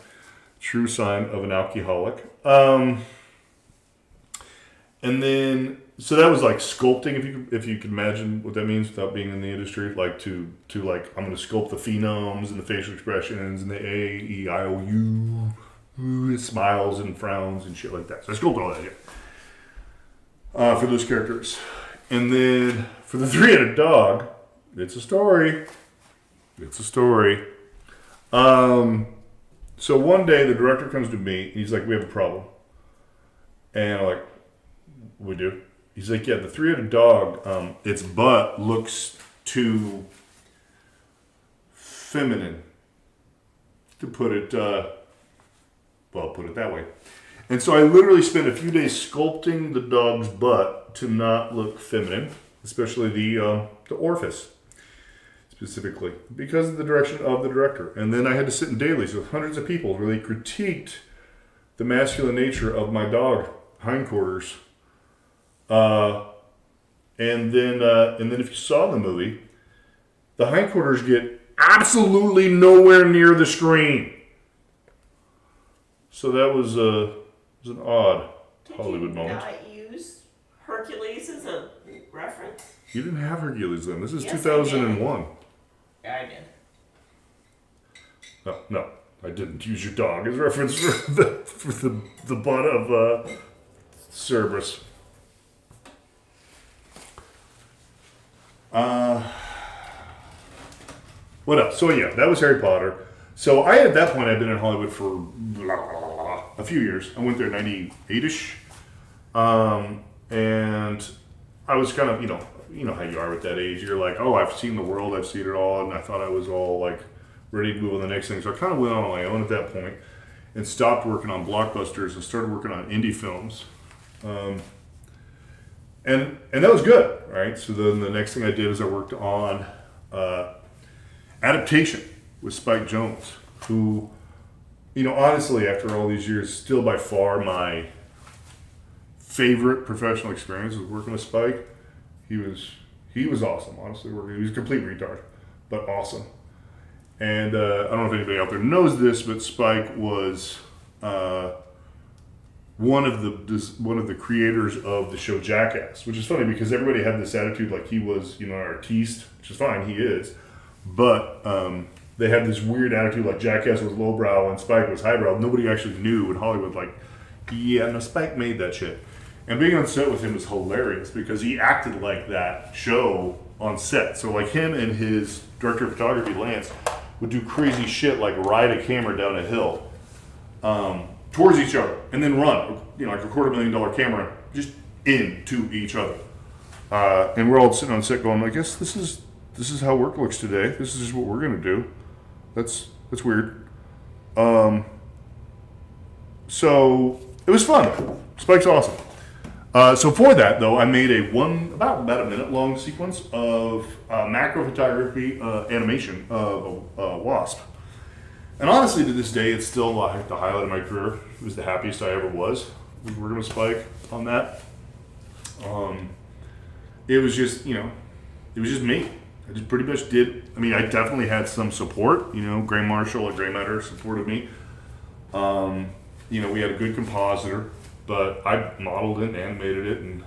True sign of an alcoholic. And then, so that was like sculpting, if you could imagine what that means without being in the industry, like to like, I'm going to sculpt the phenomes and the facial expressions and the A, E, I, O, U, smiles and frowns and shit like that. So I sculpted all that shit for those characters. And then for the three-headed dog, it's a story. It's a story. So one day the director comes to me. He's like, "We have a problem." And I'm like, "We do?" He's like, "Yeah, the three-headed dog, its butt looks too feminine, to put it, put it that way." And so I literally spent a few days sculpting the dog's butt to not look feminine, especially the orifice, specifically, because of the direction of the director. And then I had to sit in dailies with hundreds of people who really critiqued the masculine nature of my dog hindquarters. And then if you saw the movie, the hindquarters get absolutely nowhere near the screen. So that was an odd Hollywood moment. Did you not use Hercules as a reference? You didn't have Hercules then. This is Yes, I 2001. Yeah, I did. No, I didn't use your dog as reference for the butt of Cerberus. What else? So yeah, that was Harry Potter. So at that point I'd been in Hollywood for a few years. I went there 98-ish. And I was kind of, you know how you are with that age. You're like, oh, I've seen the world, I've seen it all, and I thought I was all like ready to move on to the next thing. So I kind of went on my own at that point and stopped working on blockbusters and started working on indie films. And that was good, right? So then the next thing I did is I worked on adaptation with Spike Jonze, who, honestly, after all these years, still by far my favorite professional experience was working with Spike. He was awesome, honestly. He was a complete retard, but awesome. And I don't know if anybody out there knows this, but Spike was one of the creators of the show Jackass, which is funny because everybody had this attitude like he was, an artiste, which is fine, he is, but they had this weird attitude like Jackass was lowbrow and Spike was highbrow. Nobody actually knew in Hollywood, like, yeah, no, Spike made that shit. And being on set with him was hilarious because he acted like that show on set. So like him and his director of photography, Lance, would do crazy shit like ride a camera down a hill towards each other and then run, like a $250,000 camera just into each other. And we're all sitting on set going, I guess this is how work looks today. This is just what we're gonna do. That's weird. So it was fun. Spike's awesome. So for that though, I made about a minute long sequence of macro photography animation of a wasp. And honestly, to this day, it's still the highlight of my career. It was the happiest I ever was working with Spike on that. It was just, it was just me. I just pretty much did. I mean, I definitely had some support. Gray Marshall at Gray Matter supported me. We had a good compositor, but I modeled it and animated it and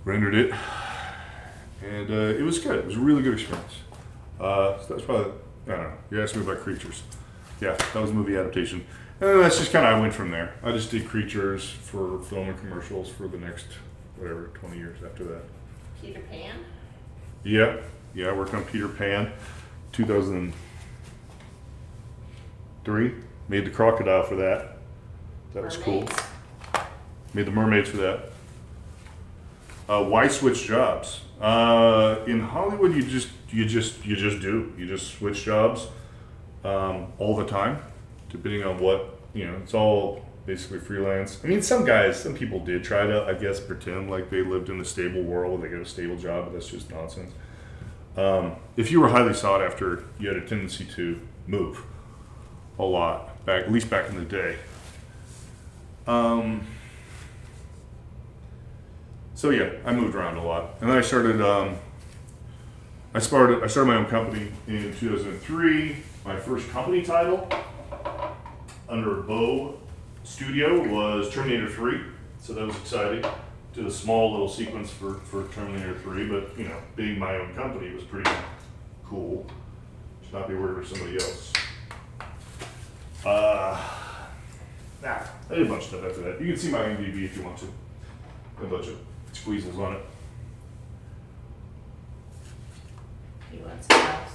rendered it. And it was good. It was a really good experience. So that's probably, I don't know. You asked me about Creatures. Yeah, that was a movie adaptation. And then that's just kind of, I went from there. I just did Creatures for film and commercials for the next, 20 years after that. Peter Pan? Yeah, I worked on Peter Pan, 2003. Made the crocodile for that. That was cool. Mermaids? Made the mermaids for that. Why switch jobs? In Hollywood, you just do. You just switch jobs all the time, depending on what It's all basically freelance. I mean, some people did try to, I guess, pretend like they lived in a stable world and they got a stable job, but that's just nonsense. If you were highly sought after, you had a tendency to move a lot, at least back in the day. So yeah, I moved around a lot, and then I started. I started my own company in 2003. My first company title under Bow Studio was Terminator 3, so that was exciting. Did a small little sequence for Terminator 3, but being my own company was pretty cool. Should not be working for somebody else. Nah, I did a bunch of stuff after that. You can see my IMDb if you want to. A bunch of squeezels on it. You want some else?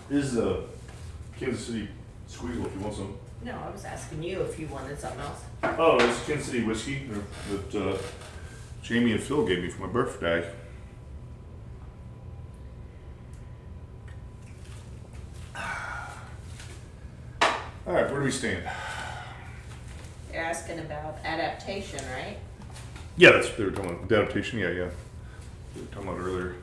This is a Kansas City squeezle if you want some. No, I was asking you if you wanted something else. Oh, it's Kansas City whiskey that Jamie and Phil gave me for my birthday. All right, where do we stand? You're asking about adaptation, right? Yeah, that's what they were talking about. Adaptation, yeah. They were talking about earlier.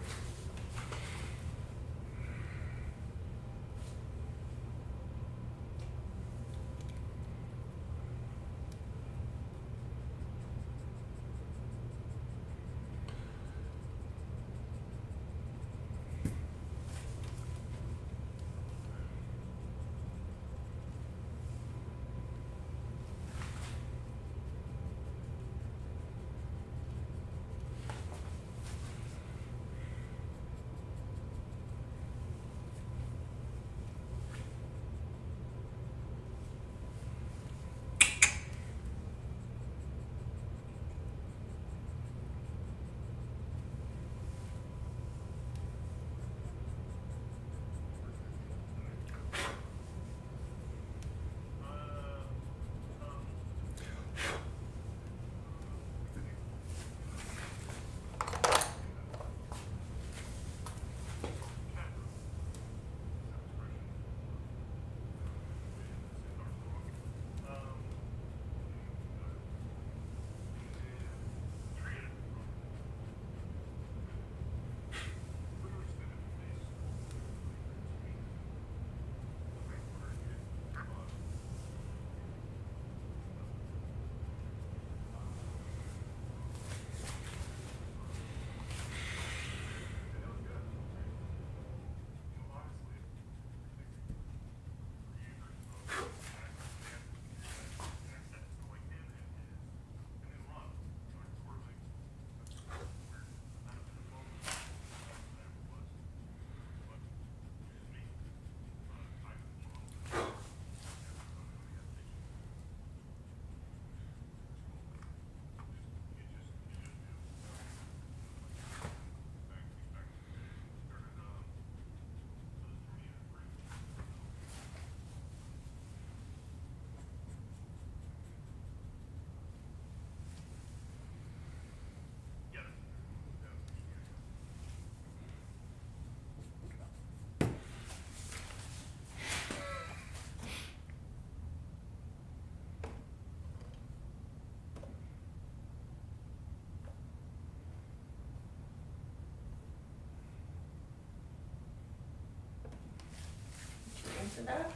Did you answer that?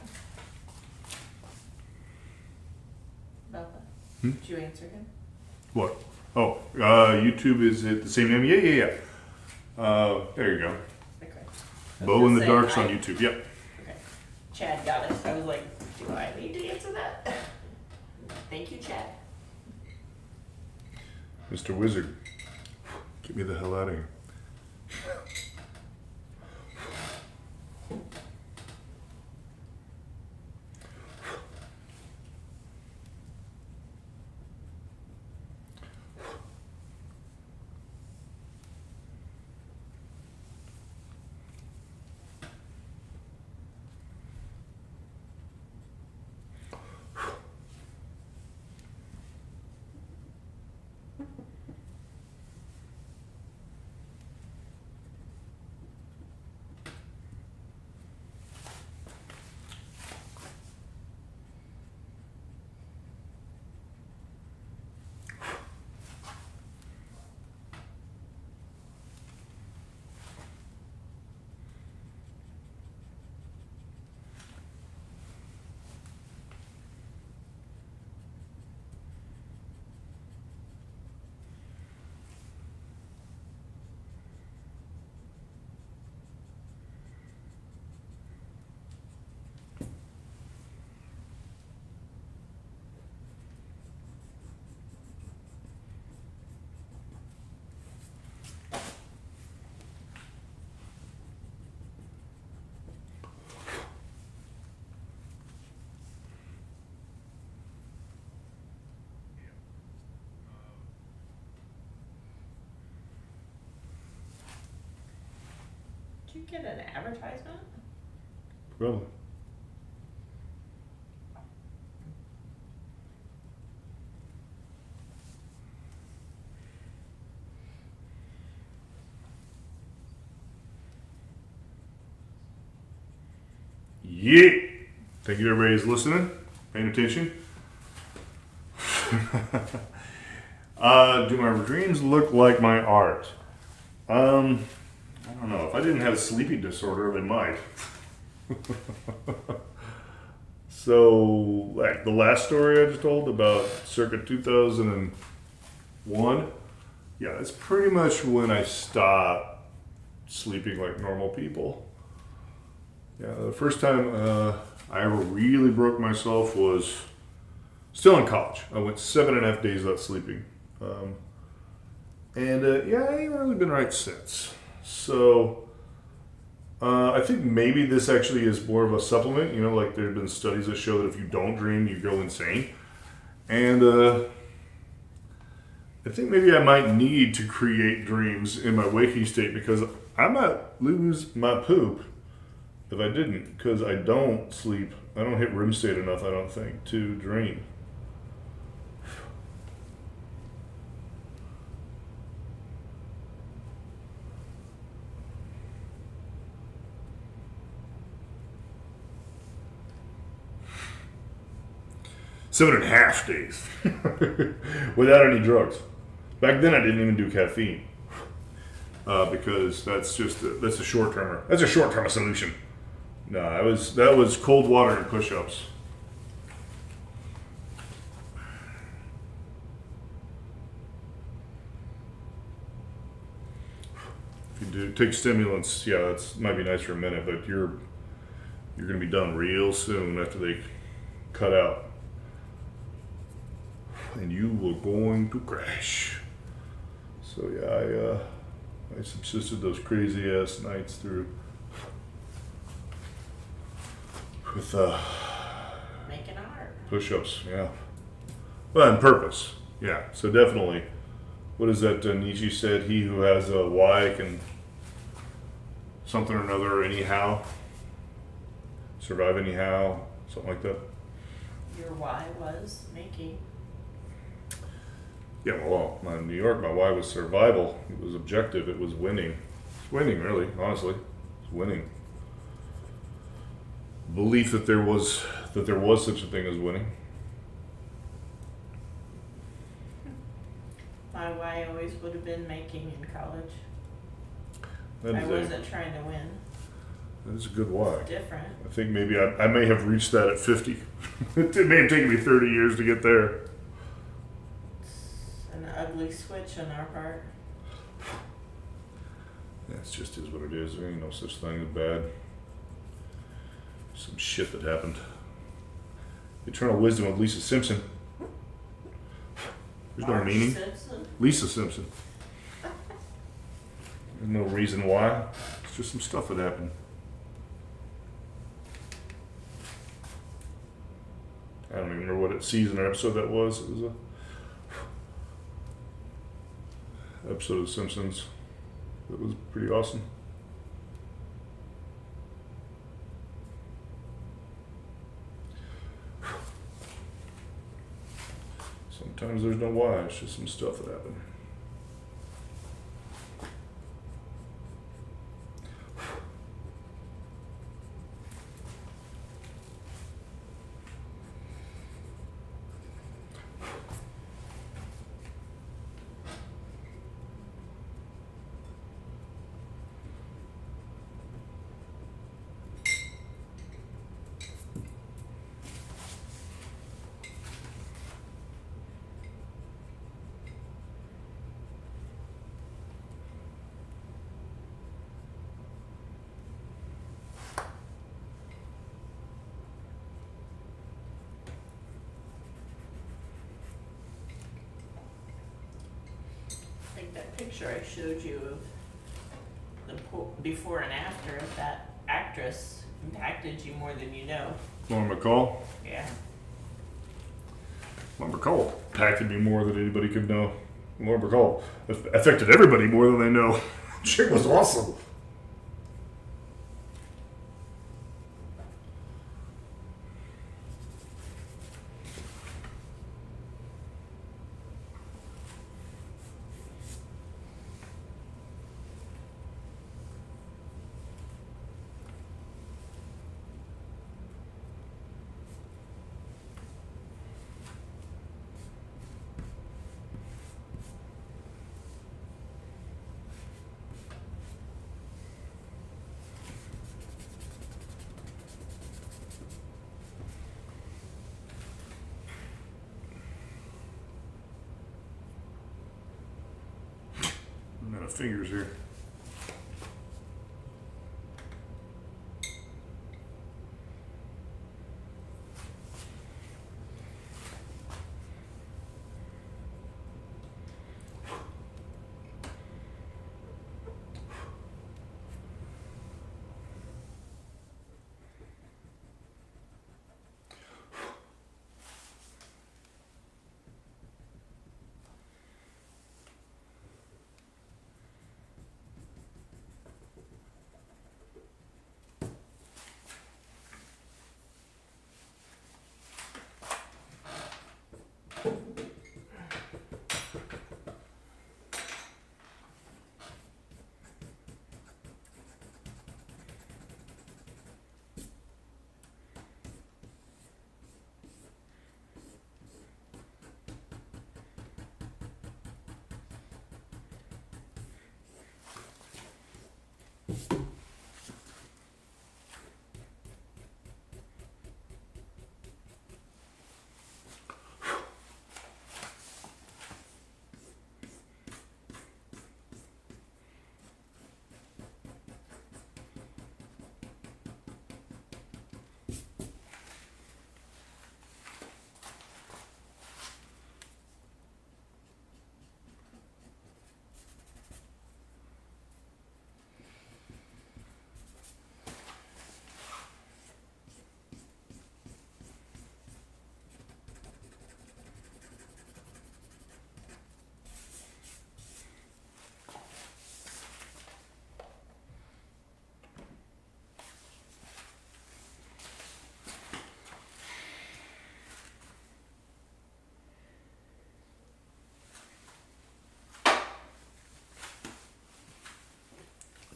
About that? Hmm? Did you answer him? What? Oh, YouTube is it the same name? Yeah. There you go. Okay. Bow in the Say Dark's I- on YouTube. Yep. Okay. Chad got it. I was like, do I need to answer that? Thank you, Chad. Mr. Wizard, get me the hell out of here. Did you get an advertisement? Probably. Yeah. Thank you, everybody's listening, paying attention. Do my dreams look like my art? I don't know. If I didn't have a sleeping disorder, they might. So, like the last story I just told about circa 2001, yeah, that's pretty much when I stopped sleeping like normal people. Yeah, the first time I ever really broke myself was still in college. I went 7.5 days without sleeping. Yeah, I ain't really been right since. So, I think maybe this actually is more of a supplement. You know, like there have been studies that show that if you don't dream, you go insane. And I think maybe I might need to create dreams in my waking state because I might lose my poop if I didn't, because I don't sleep. I don't hit REM state enough, I don't think, to dream. Seven and a half days without any drugs. Back then, I didn't even do caffeine because that's a short termer. That's a short term solution. No, that was cold water and push-ups. If you do take stimulants, yeah, that's might be nice for a minute, but you're gonna be done real soon after they cut out. And you were going to crash. So yeah, I subsisted those crazy ass nights through with Making art. push-ups. Yeah, well, on purpose. Yeah, so definitely. What is that Nietzsche said? He who has a why can something or another anyhow survive anyhow, something like that. Your why was making. Yeah, well, in New York, my why was survival. It was objective. It was winning. It's winning, really, honestly. It's winning. Belief that there was such a thing as winning. My why always would have been making in college. That I is wasn't trying to win. that is a good why. Different. I think maybe I may have reached that at 50. It may have taken me 30 years to get there. An ugly switch on our part. That's just is what it is. There ain't no such thing as bad. Some shit that happened. Eternal Wisdom of Lisa Simpson. There's no Marge meaning. Simpson. Lisa Simpson. There's no reason why. It's just some stuff that happened. I don't even remember what season or episode that was. It was a episode of Simpsons that was pretty awesome. Sometimes there's no why, it's just some stuff that happened. Like that picture I showed you of the before and after of that actress impacted you more than you know. Lauren Bacall. Yeah. Lauren Bacall impacted me more than anybody could know. Lauren Bacall affected everybody more than they know. Chick was awesome. fingers here.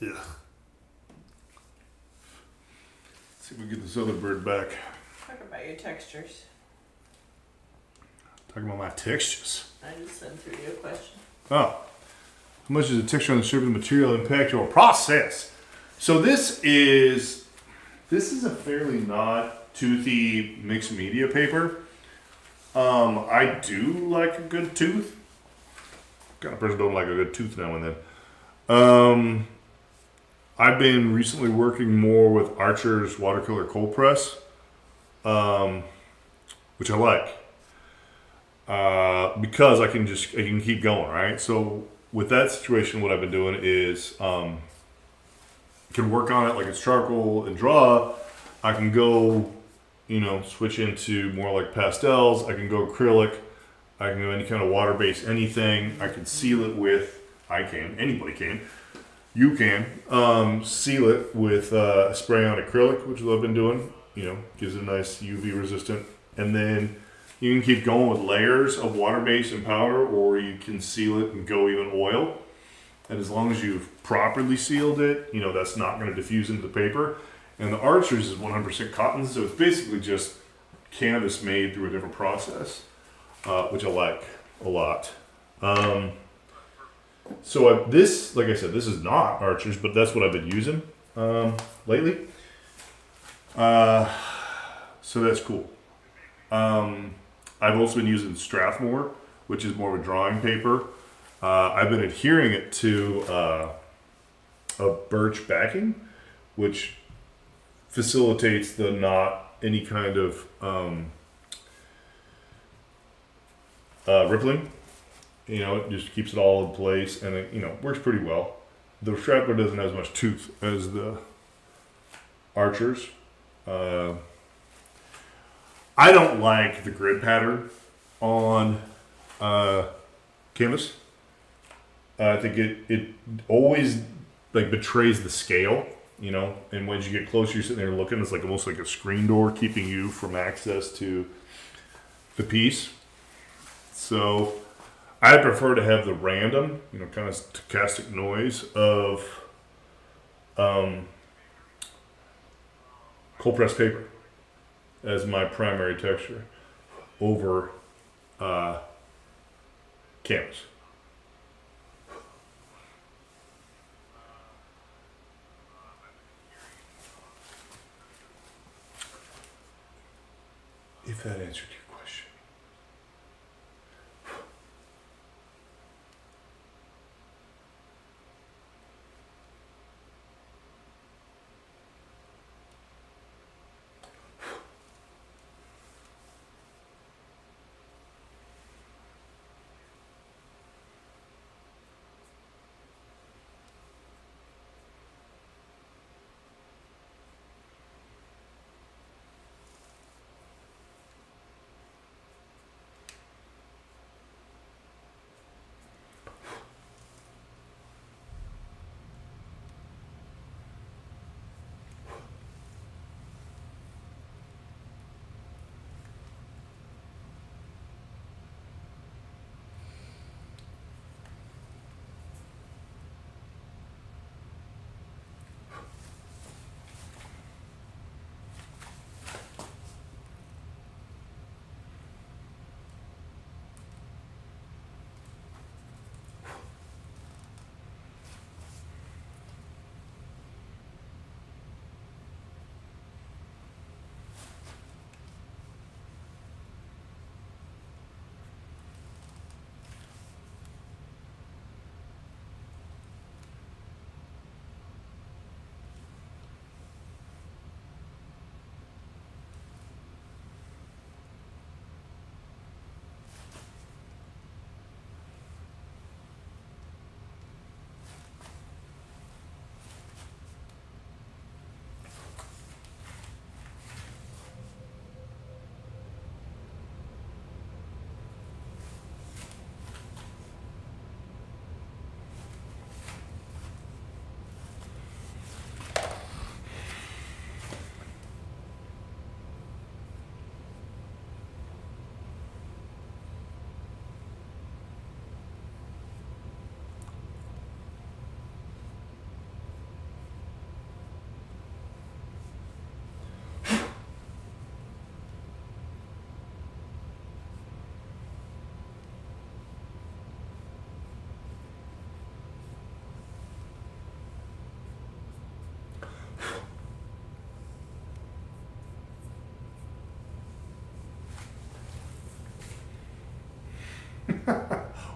Yeah. See if we get this other bird back. Talk about your textures. Talking about my textures. I just sent through you a question. Oh. How much does the texture on the surface of the material impact your process? So this is a fairly not toothy mixed media paper. I do like a good tooth. Kind of person don't like a good tooth now and then. I've been recently working more with Archer's watercolor cold press, which I like, because I can keep going, right? So with that situation, what I've been doing is can work on it like it's charcoal and draw. I can go, switch into more like pastels. I can go acrylic. I can go any kind of water-based anything. I can seal it with. Anybody can. You can seal it with spray on acrylic, which is what I've been doing. Gives it a nice UV resistant. And then you can keep going with layers of water-based and powder, or you can seal it and go even oil. And as long as you've properly sealed it, that's not going to diffuse into the paper. And the Archer's is 100% cotton, so it's basically just canvas made through a different process, which I like a lot. So this, like I said, this is not Archer's, but that's what I've been using lately. So that's cool. I've also been using Strathmore, which is more of a drawing paper. I've been adhering it to a birch backing, which facilitates the not any kind of rippling. It just keeps it all in place, and it works pretty well. The Strathmore doesn't have as much tooth as the Archers. I don't like the grid pattern on canvas. I think it always betrays the scale, and when you get closer, you're sitting there looking, it's almost like a screen door keeping you from access to the piece. So I prefer to have the random, kind of stochastic noise of cold pressed paper as my primary texture over canvas. If that answered your question.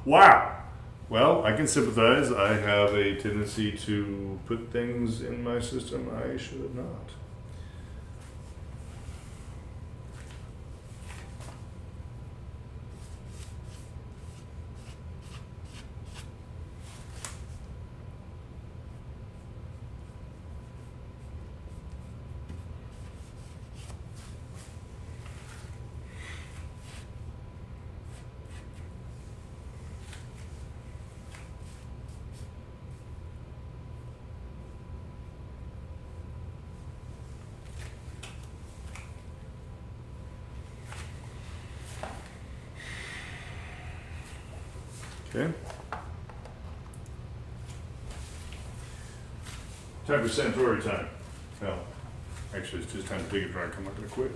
Wow. Well, I can sympathize. I have a tendency to put things in my system I should not. Okay. Time for Santori time. No. Actually, it's just time to take a drink. I'm not going to quit.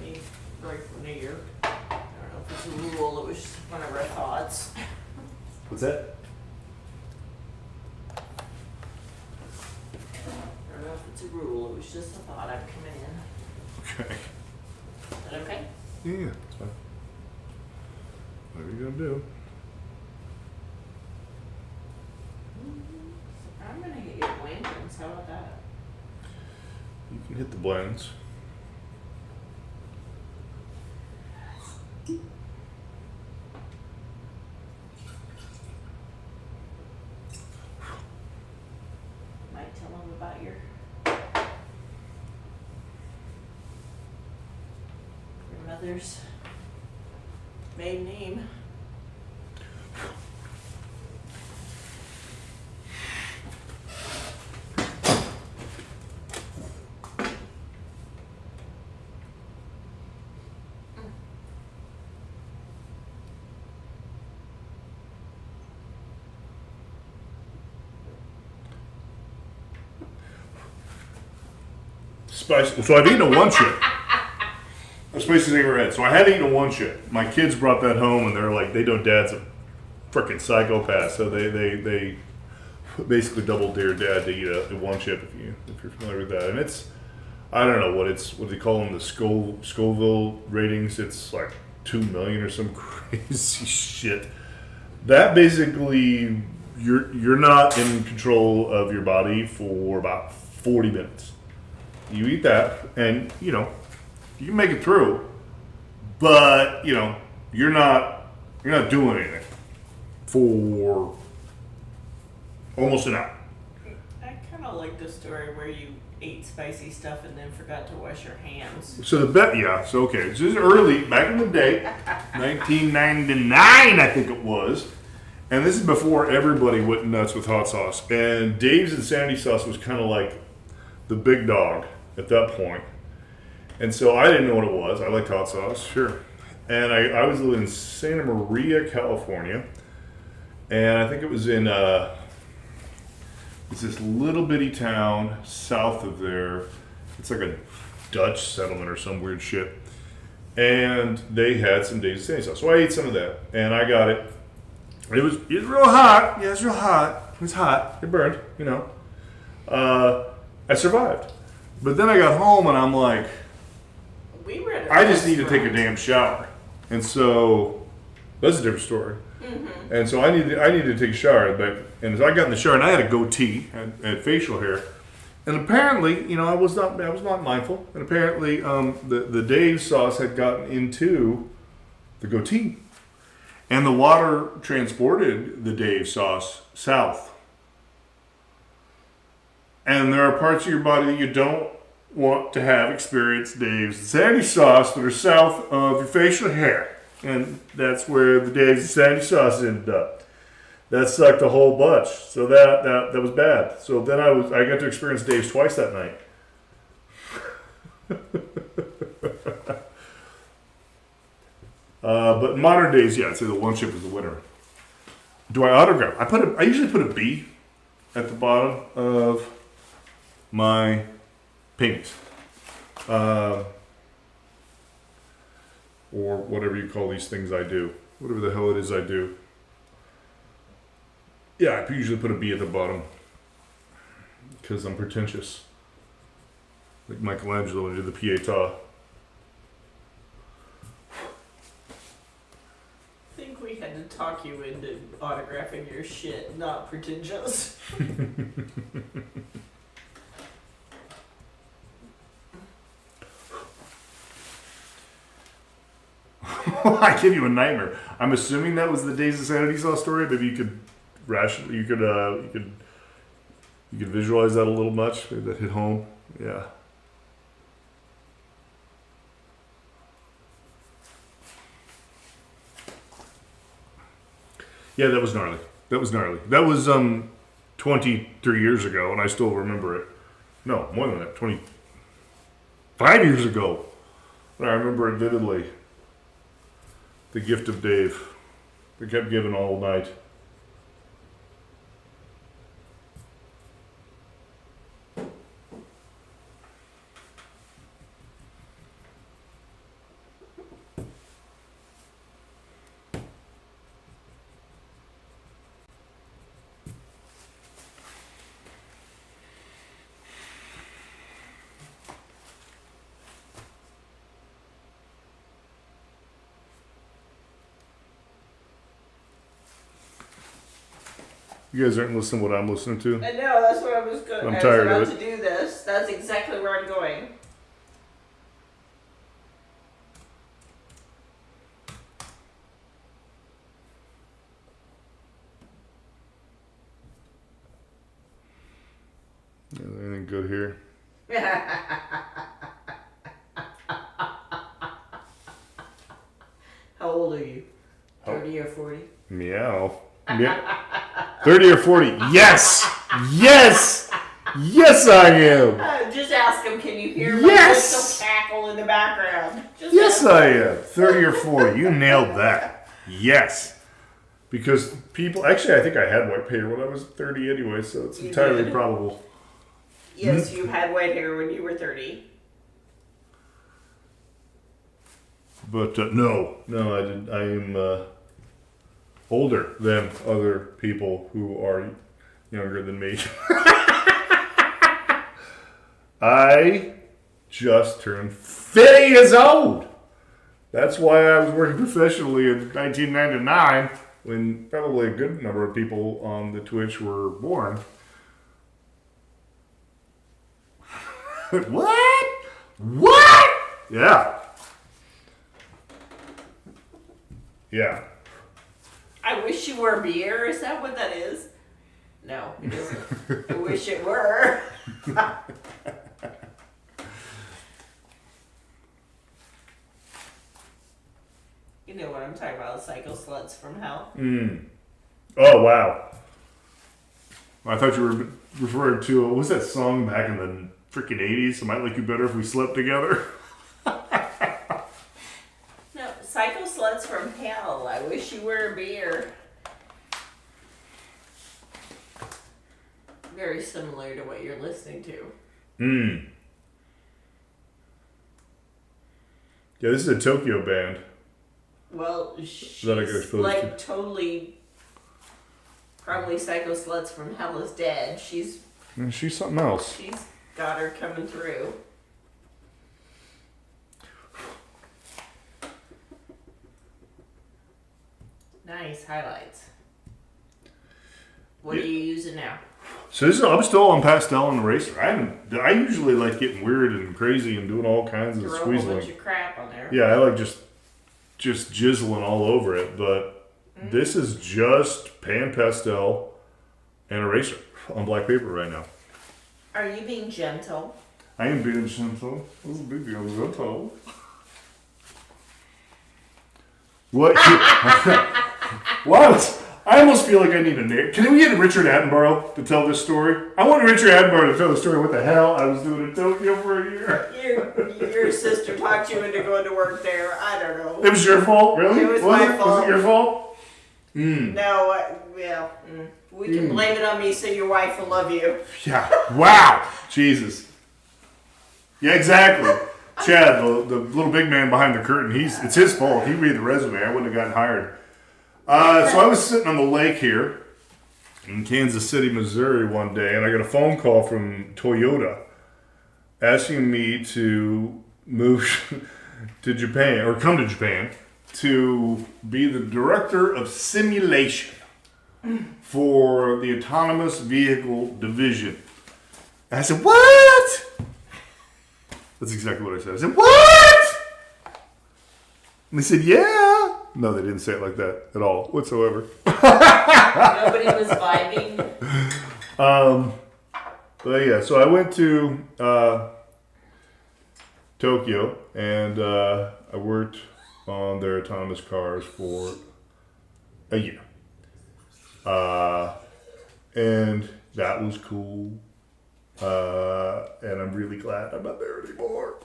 Me right from New Year. I don't know if it's a rule, it was just one of our thoughts. What's that? I don't know if it's a rule, it was just a thought I'd come in. Okay. Is that okay? Yeah, that's fine. What are you going to do? I'm gonna get you lanterns, how about that? You can hit the blends. Might tell them about your mother's maiden name. Spicy. So I've eaten a one chip. The spiciest thing I ever had. So I had eaten a one chip. My kids brought that home, and they're like, they know Dad's a freaking psychopath. So they basically double dare Dad to eat a one chip if you're familiar with that. And it's, I don't know what they call them, the Scoville ratings. It's like 2 million or some crazy shit. That basically you're not in control of your body for about 40 minutes. You eat that, and you can make it through, but you're not doing anything for almost an hour. I kind of like the story where you ate spicy stuff and then forgot to wash your hands. So so okay, this is early, back in the day, 1999, I think it was, and this is before everybody went nuts with hot sauce, and Dave's Insanity Sauce was kind of like the big dog at that point. And so I didn't know what it was. I liked hot sauce, sure. And I was living in Santa Maria, California. And I think it was in it's this little bitty town south of there. It's like a Dutch settlement or some weird shit. And they had some Dave's Insanity Sauce. So I ate some of that. And I got it. It was real hot. Yeah, it was real hot. It was hot. It burned, I survived. But then I got home and I'm like, We were at a I just need to take a restaurant. damn shower. And so that's a different story. Mm-hmm. And so I needed to take a shower. And so I got in the shower and I had a goatee and had facial hair. And apparently, I was not mindful. And apparently, the Dave's sauce had gotten into the goatee, and the water transported the Dave's sauce south. And there are parts of your body that you don't want to have experienced Dave's Insanity Sauce that are south of your facial hair. And that's where the Dave's Insanity Sauce ended up. That sucked a whole bunch. So that was bad. So then I got to experience Dave's twice that night. But in modern days, yeah, I'd say the one chip is the winner. Do I autograph? I usually put a B at the bottom of my paintings. Or whatever you call these things I do. Whatever the hell it is I do. Yeah, I usually put a B at the bottom. Because I'm pretentious. Like Michelangelo when he did the Pietà. talk you into autographing your shit, not pretentious. I give you a nightmare. I'm assuming that was the Days of Sanity Saw story. Maybe you could you could visualize that a little much. Maybe that hit home. Yeah. Yeah, that was gnarly. That was gnarly. That was 23 years ago, and I still remember it. No, more than that. 25 years ago. And I remember it vividly. The gift of Dave. They kept giving all night. You guys aren't listening to what I'm listening to? I know, that's what I was going. I'm I tired was of about to do this. That's exactly where I'm going. Is there anything good here? How old are you? 30 or 40? Meow. 30 or 40. Yes! Yes! Yes, I am! Just ask him, can you hear Yes! my little cackle in the background? Just Yes, ask I am. 30 or 40. You nailed that. Yes. Because people... Actually, I think I had white hair when I was 30 anyway, so it's You entirely did? probable. Yes, you had white hair when you were 30. But no, I didn't. I am older than other people who are younger than me. I just turned 50 years old. That's why I was working professionally in 1999, when probably a good number of people on the Twitch were born. What? What? Yeah. Yeah. I wish you were beer. Is that what that is? No, it isn't. I wish it were. You know what I'm talking about, Psycho Sluts from Hell. Oh, wow. I thought you were referring to, what was that song back in the freaking 80s? I Might Like You Better If We Slept Together? No, Psycho Sluts from Hell. I wish you were a beer. Very similar to what you're listening to. Yeah, this is a Tokyo band. Well, That I she's get exposed like totally, probably Psycho Sluts from Hell is dead. She's She's something else. got her coming through. Nice highlights. What are you using now? So I'm still on pastel and eraser. I usually like getting weird and crazy and doing all kinds of Throw a whole bunch squeezing. of crap on there. Yeah, I like just jizzling all over it, but this is just pan pastel and eraser on black paper right now. Are you being gentle? I am being gentle. Oh, baby, I'm gentle. What? What? I almost feel like I need a name. Can we get Richard Attenborough to tell this story? I want Richard Attenborough to tell the story. What the hell I was doing in Tokyo for a year. Your sister talked you into going to work there. I don't know. It was your fault, really? It was my fault. Was it your fault? No, we can blame it on me so your wife will love you. Yeah. Wow. Jesus. Yeah, exactly. Chad, the little big man behind the curtain, it's his fault. He read the resume. I wouldn't have gotten hired. So I was sitting on the lake here in Kansas City, Missouri one day, and I got a phone call from Toyota asking me to move to Japan, or come to Japan, to be the director of simulation for the autonomous vehicle division. And I said, what? That's exactly what I said. I said, what? And they said, yeah. No, they didn't say it like that at all, whatsoever. Nobody was vibing. But yeah, so I went to Tokyo and I worked on their autonomous cars for a year. And that was cool. And I'm really glad I'm not there anymore.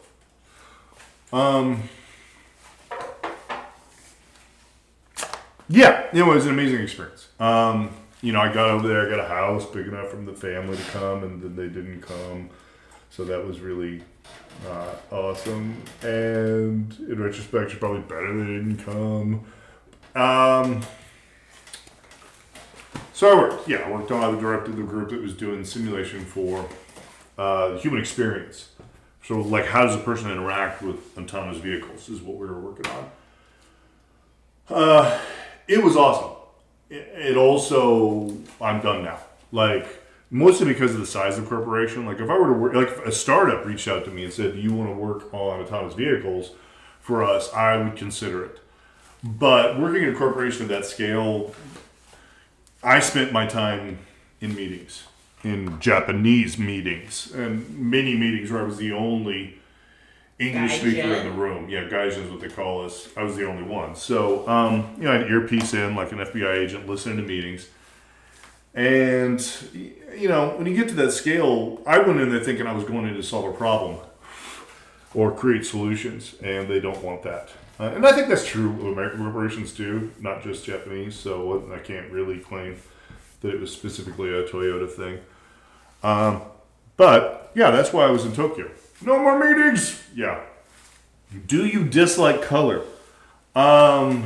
Yeah, it was an amazing experience. You know, I got over there, I got a house big enough for the family to come, and then they didn't come. So that was really awesome. And in retrospect, it's probably better they didn't come. So I worked on, I directed the group that was doing simulation for the human experience. So like, how does a person interact with autonomous vehicles is what we were working on. It was awesome. It also, I'm done now. Like, mostly because of the size of the corporation. Like, if I were to work, like, if a startup reached out to me and said, do you want to work on autonomous vehicles for us, I would consider it. But working in a corporation of that scale, I spent my time in meetings, in Japanese meetings, and many meetings where I was the only English speaker in the room. Yeah, gaijin is what they call us. I was the only one. So, you know, I had an earpiece in, like an FBI agent, listening to meetings. And, you know, when you get to that scale, I went in there thinking I was going in to solve a problem or create solutions, and they don't want that. And I think that's true of American corporations too, not just Japanese, so I can't really claim that it was specifically a Toyota thing. But, yeah, that's why I was in Tokyo. No more meetings! Yeah. Do you dislike color? God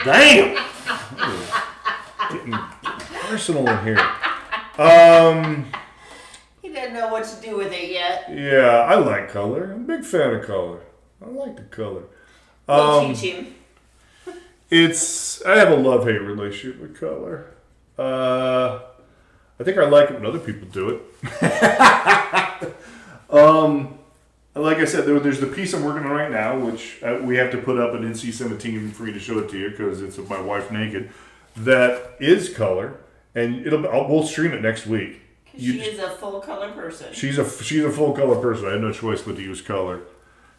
damn! Getting personal in here. He didn't know what to do with it yet. Yeah, I like color. I'm a big fan of color. I like the color. We'll teach him. I have a love-hate relationship with color. I think I like it when other people do it. Like I said, there's the piece I'm working on right now, which we have to put up an NC-17 for me to show it to you because it's of my wife naked. That is color, and we'll stream it next week. She is a full color person. She's a full color person. I had no choice but to use color.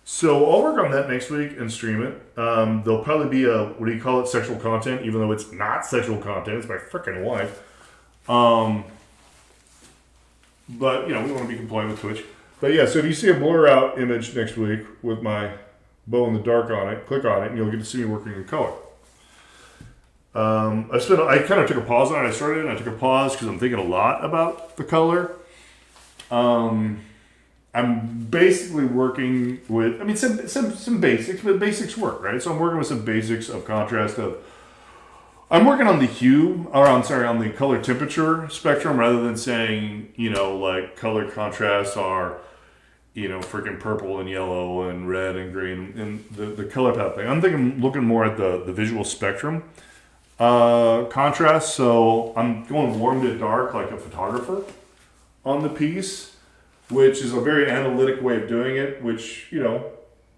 So I'll work on that next week and stream it. There'll probably be what do you call it, sexual content, even though it's not sexual content. It's my freaking wife. But, you know, we want to be compliant with Twitch. But yeah, so if you see a blur out image next week with my bow in the dark on it, click on it, and you'll get to see me working in color. I kind of took a pause on it. I started and I took a pause because I'm thinking a lot about the color. I'm basically working with, I mean, some basics, but basics work, right? So I'm working with some basics of contrast I'm working on the hue, on the color temperature spectrum rather than saying, you know, like color contrasts are, you know, freaking purple and yellow and red and green and the color palette thing. I'm looking more at the visual spectrum contrast. So I'm going warm to dark like a photographer on the piece, which is a very analytic way of doing it, which, you know,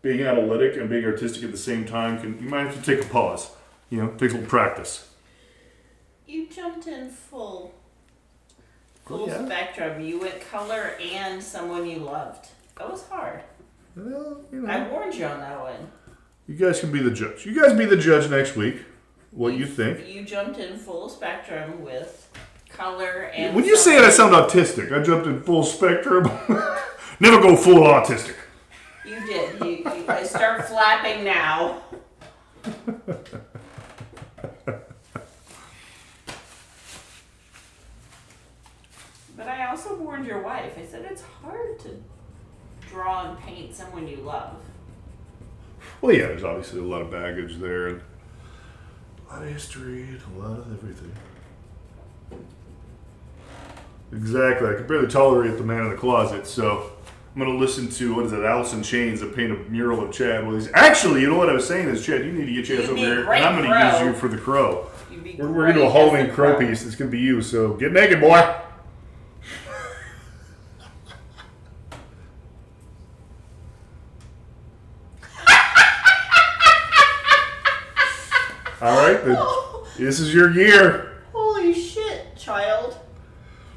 being analytic and being artistic at the same time, you might have to take a pause. You know, takes a little practice. You jumped in full yeah. spectrum. You went color and someone you loved. That was hard. Well, you know, I warned you on that one. you guys can be the judge. You guys be the judge next week. What you think? You jumped in full spectrum with color and. When you say it, I sound autistic. I jumped in full spectrum. Never go full autistic. You did. I start flapping now. But I also warned your wife. I said it's hard to draw and paint someone you love. Well, yeah, there's obviously a lot of baggage there, and a lot of history, and a lot of everything. Exactly. I can barely tolerate the man in the closet, so I'm gonna listen to what is it, Alice in Chains, and paint a mural of Chad. Well, he's actually, you know what I was saying is, Chad, you need to get your ass You'd over be here, great and I'm gonna crow. use you for the crow. You'd be We're gonna do a great Halloween as the crow piece. It's gonna be you. So get naked, boy. All right, then. This is your year. Holy shit, child.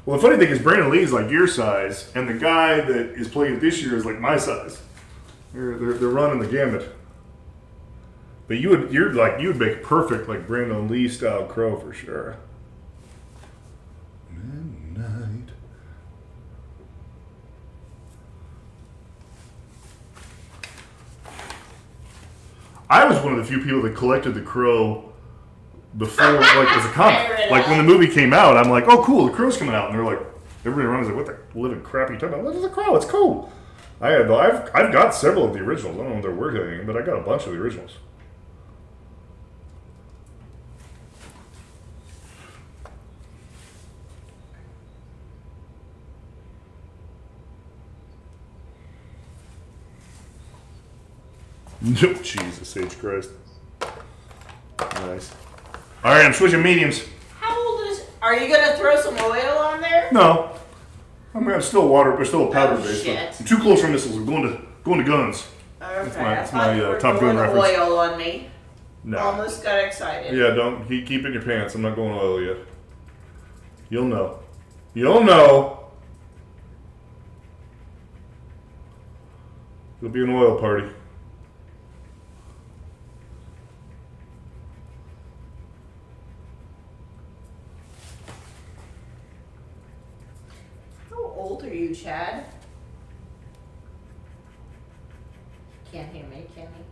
Well, the funny thing is, Brandon Lee is like your size, and the guy that is playing it this year is like my size. They're running the gamut. But you would make a perfect like Brandon Lee style crow for sure. Midnight. I was one of the few people that collected the crow before, like as a comic. Like when the movie came out, I'm like, oh cool, the crow's coming out, and they're like, everybody around is like, what the living crap are you talking about? What is a crow? It's cool. I've got several of the originals. I don't know if they're worth anything, but I got a bunch of the originals. No, Jesus H. Christ. Nice. All right, I'm switching mediums. How old is? Are you gonna throw some oil on there? No, I'm still water, but still powder based. Shit. I'm too close for missiles. I'm going to guns. Okay, that's I my, thought you were Top going Gun reference. oil on me. No. Almost got excited. Yeah, don't keep it in your pants. I'm not going oil yet. You'll know. You'll know. It'll be an oil party. How old are you, Chad? Can't hear me, can he?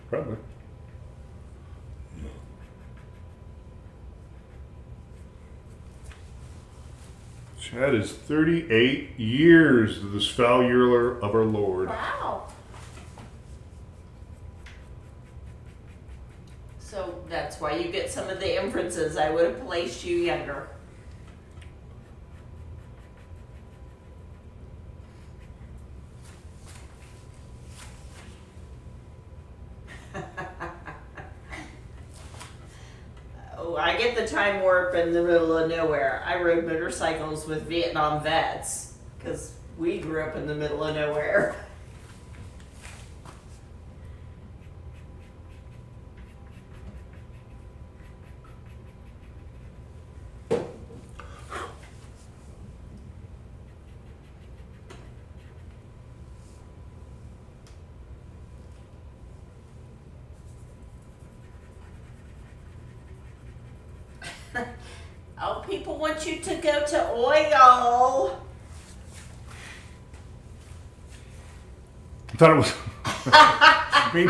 Probably. Chad is 38 years to this foul year of our Lord. Wow. So that's why you get some of the inferences. I would have placed you younger. Oh, I get the time warp in the middle of nowhere. I rode motorcycles with Vietnam vets because we grew up in the middle of nowhere. Oh, people want you to go to oil. I thought it was. I mean,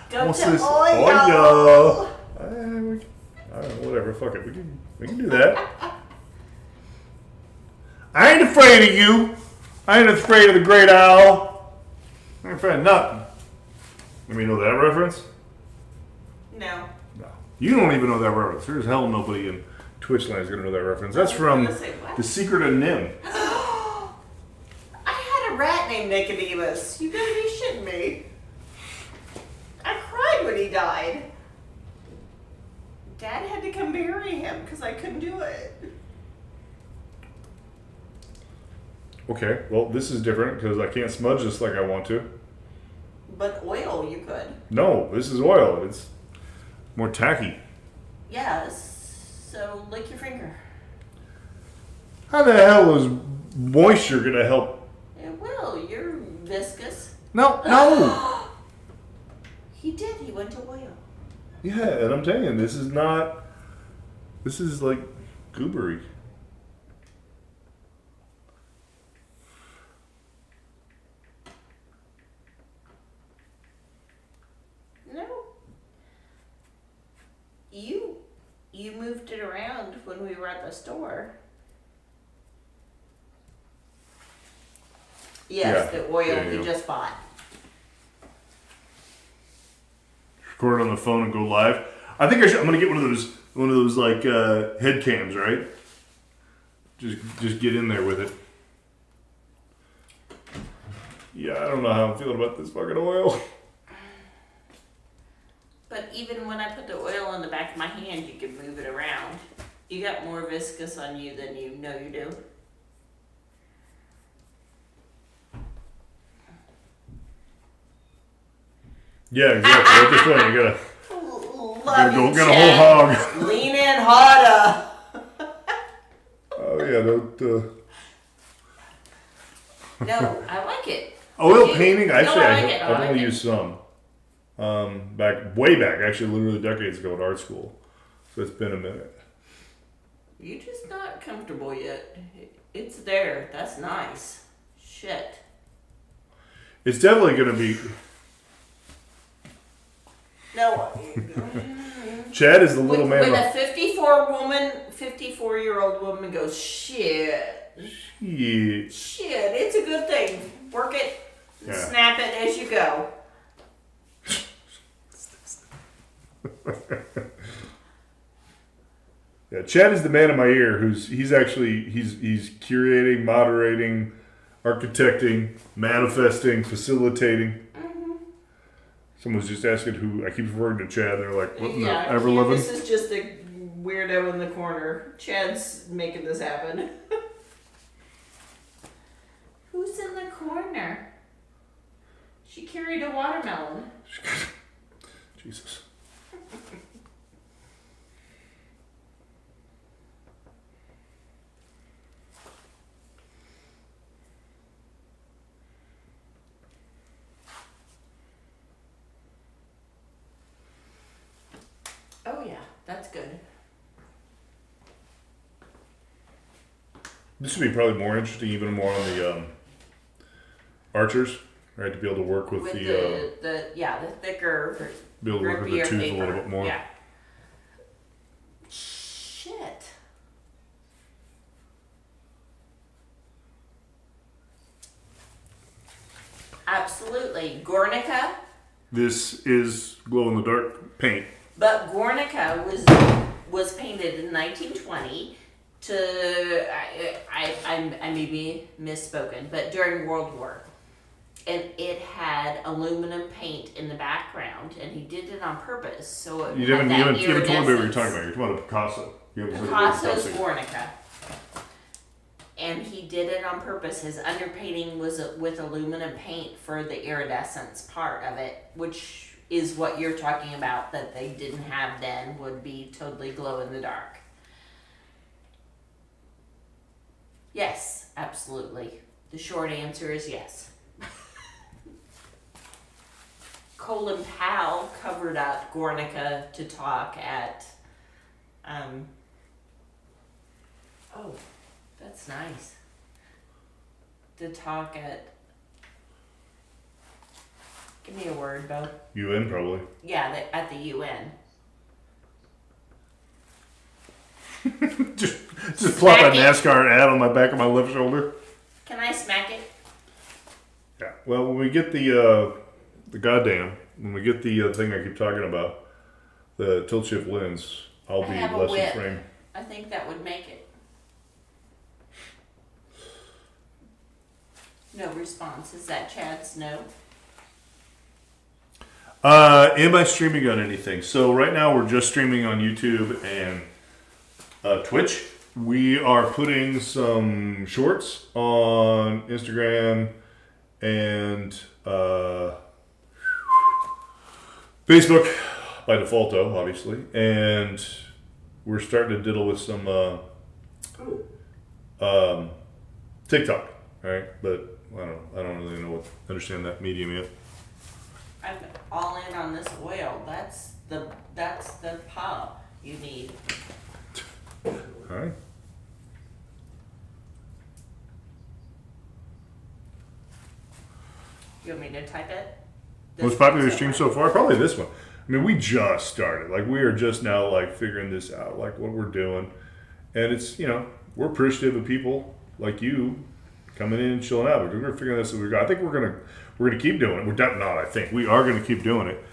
Go what's to this? oil. Oil. I don't know, whatever. Fuck it. We can do that. I ain't afraid of you. I ain't afraid of the great owl. I ain't afraid of nothing. Let me know that reference. No. No. You don't even know that reference. There's hell nobody in Twitch land is gonna know that reference. That's I was from gonna say, what? The Secret of Nim. I had a rat named Nicodemus. You gotta be shitting me. I cried when he died. Dad had to come bury him because I couldn't do it. Okay, well this is different because I can't smudge this like I want to. But oil, you could. No, this is oil. It's more tacky. Yes. So lick your finger. How the hell is moisture gonna help? It will. You're viscous. No. He did. He went to oil. Yeah, and I'm telling you, this is not. This is like goobery. No. You moved it around when we were at the store. Yes, Yeah. the oil Yeah, we yeah. just bought. Record it on the phone and go live. I think I'm gonna get one of those like head cams, right? Just get in there with it. Yeah, I don't know how I'm feeling about this fucking oil. But even when I put the oil on the back of my hand, you can move it around. You got more viscous on you than you know you do. Yeah, exactly. Like this way, you gotta, Love go you, get a Chad. whole hog. Lean in harder. Oh yeah, don't. No, I like it. Oil You- painting. no, Actually, I like it, I I've like only it. used some. Way back, actually, literally decades ago at art school. So it's been a minute. You're just not comfortable yet. It's there. That's nice. Shit. It's definitely gonna be. No. Chad is the little when man. a 54-year-old woman goes, shit, Yeah. shit, it's a good thing. Work it, and Yeah. snap it as you go. Yeah, Chad is the man in my ear. He's curating, moderating, architecting, manifesting, facilitating. Someone's just asking who I keep referring to Chad. They're like, what in the ever living? This is just a weirdo in the corner. Chad's making this happen. Who's in the corner? She carried a watermelon. Jesus. Oh yeah, that's good. This would be probably more interesting, even more on the archers, right? To be able to work with, With the the thicker, be able to work with the grippier tooth paper. a little bit more. Yeah. Shit. Absolutely. Guernica, This is glow in the dark paint. but Guernica was painted in 1920 to I may be misspoken, but during World War. And it had aluminum paint in the background, and he did it on purpose. So it You haven't, had that you haven't told me what you're iridescence. talking about. You're talking about Picasso. You haven't said what Picasso's Picasso. Guernica. And he did it on purpose. His underpainting was with aluminum paint for the iridescence part of it, which is what you're talking about that they didn't have then, would be totally glow in the dark. Yes, absolutely. The short answer is yes. Colin Powell covered up Guernica to talk at, oh, that's nice. To talk at, give me a word, Bo. UN probably. Yeah, at the UN. just plop a Smack it. NASCAR ad on my back of my left shoulder. Can I smack it? Yeah. Well, when we get when we get the thing I keep talking about, the tilt shift lens, I'll I be have a less whip. in frame. I think that would make it. No response. Is that Chad's no? Am I streaming on anything? So right now we're just streaming on YouTube and Twitch. We are putting some shorts on Instagram and Facebook by default, though, obviously. And we're starting to diddle with some TikTok, right? But I don't really understand that medium yet. I'm all in on this oil. That's the pop you need. All right. You want me to type it? Most popular stream so far? Probably this one. I mean, we just started. Like, we are just now, like, figuring this out, like, what we're doing. And it's, we're appreciative of people like you coming in and chilling out. We're figuring this out. I think we're gonna keep doing it. I think. We are gonna keep doing it.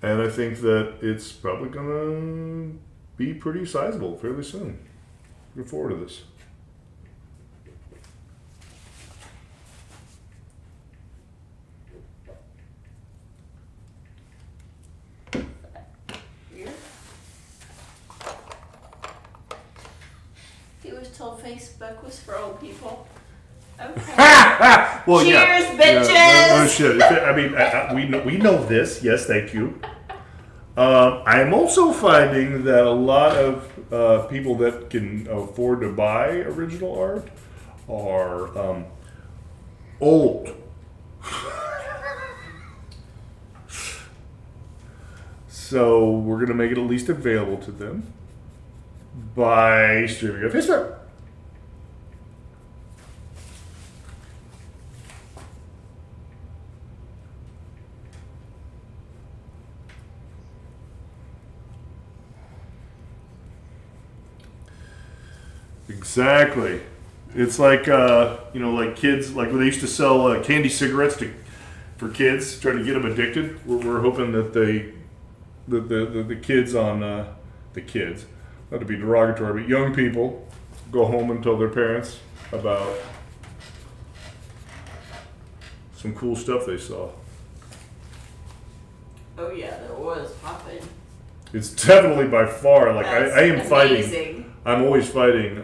And I think that it's probably gonna be pretty sizable fairly soon. Look forward to this. He was told Facebook was for old people. Okay. Well, Cheers, yeah. bitches! Yeah, no shit. I mean, we know this. Yes, thank you. I am also finding that a lot of people that can afford to buy original art are old. So we're gonna make it at least available to them by streaming on Facebook. Exactly. It's like like kids, like when they used to sell candy cigarettes for kids, trying to get them addicted. We're hoping that the kids on the kids, not to be derogatory, but young people go home and tell their parents about some cool stuff they saw. Oh yeah, there was popping. It's definitely by far like That's I am fighting. amazing I'm always fighting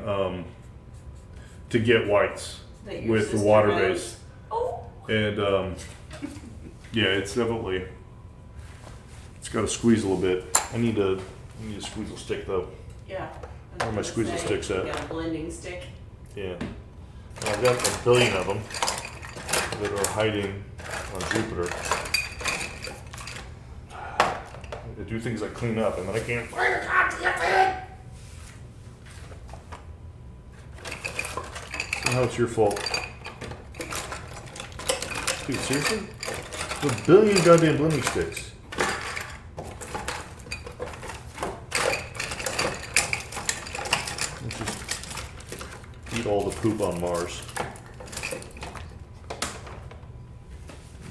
to get whites that your with the sister water knows. base, Oh, and yeah, it's definitely it's got to squeeze a little bit. I need a squeezel stick though. yeah. Where are my squeezel sticks at? You got a blending stick. Yeah, and I've got a billion of them that are hiding on Jupiter. They do things like clean up, and then I can't find a goddamn thing. Somehow it's your fault. Dude, seriously? A billion goddamn blending sticks. Let's just eat all the poop on Mars.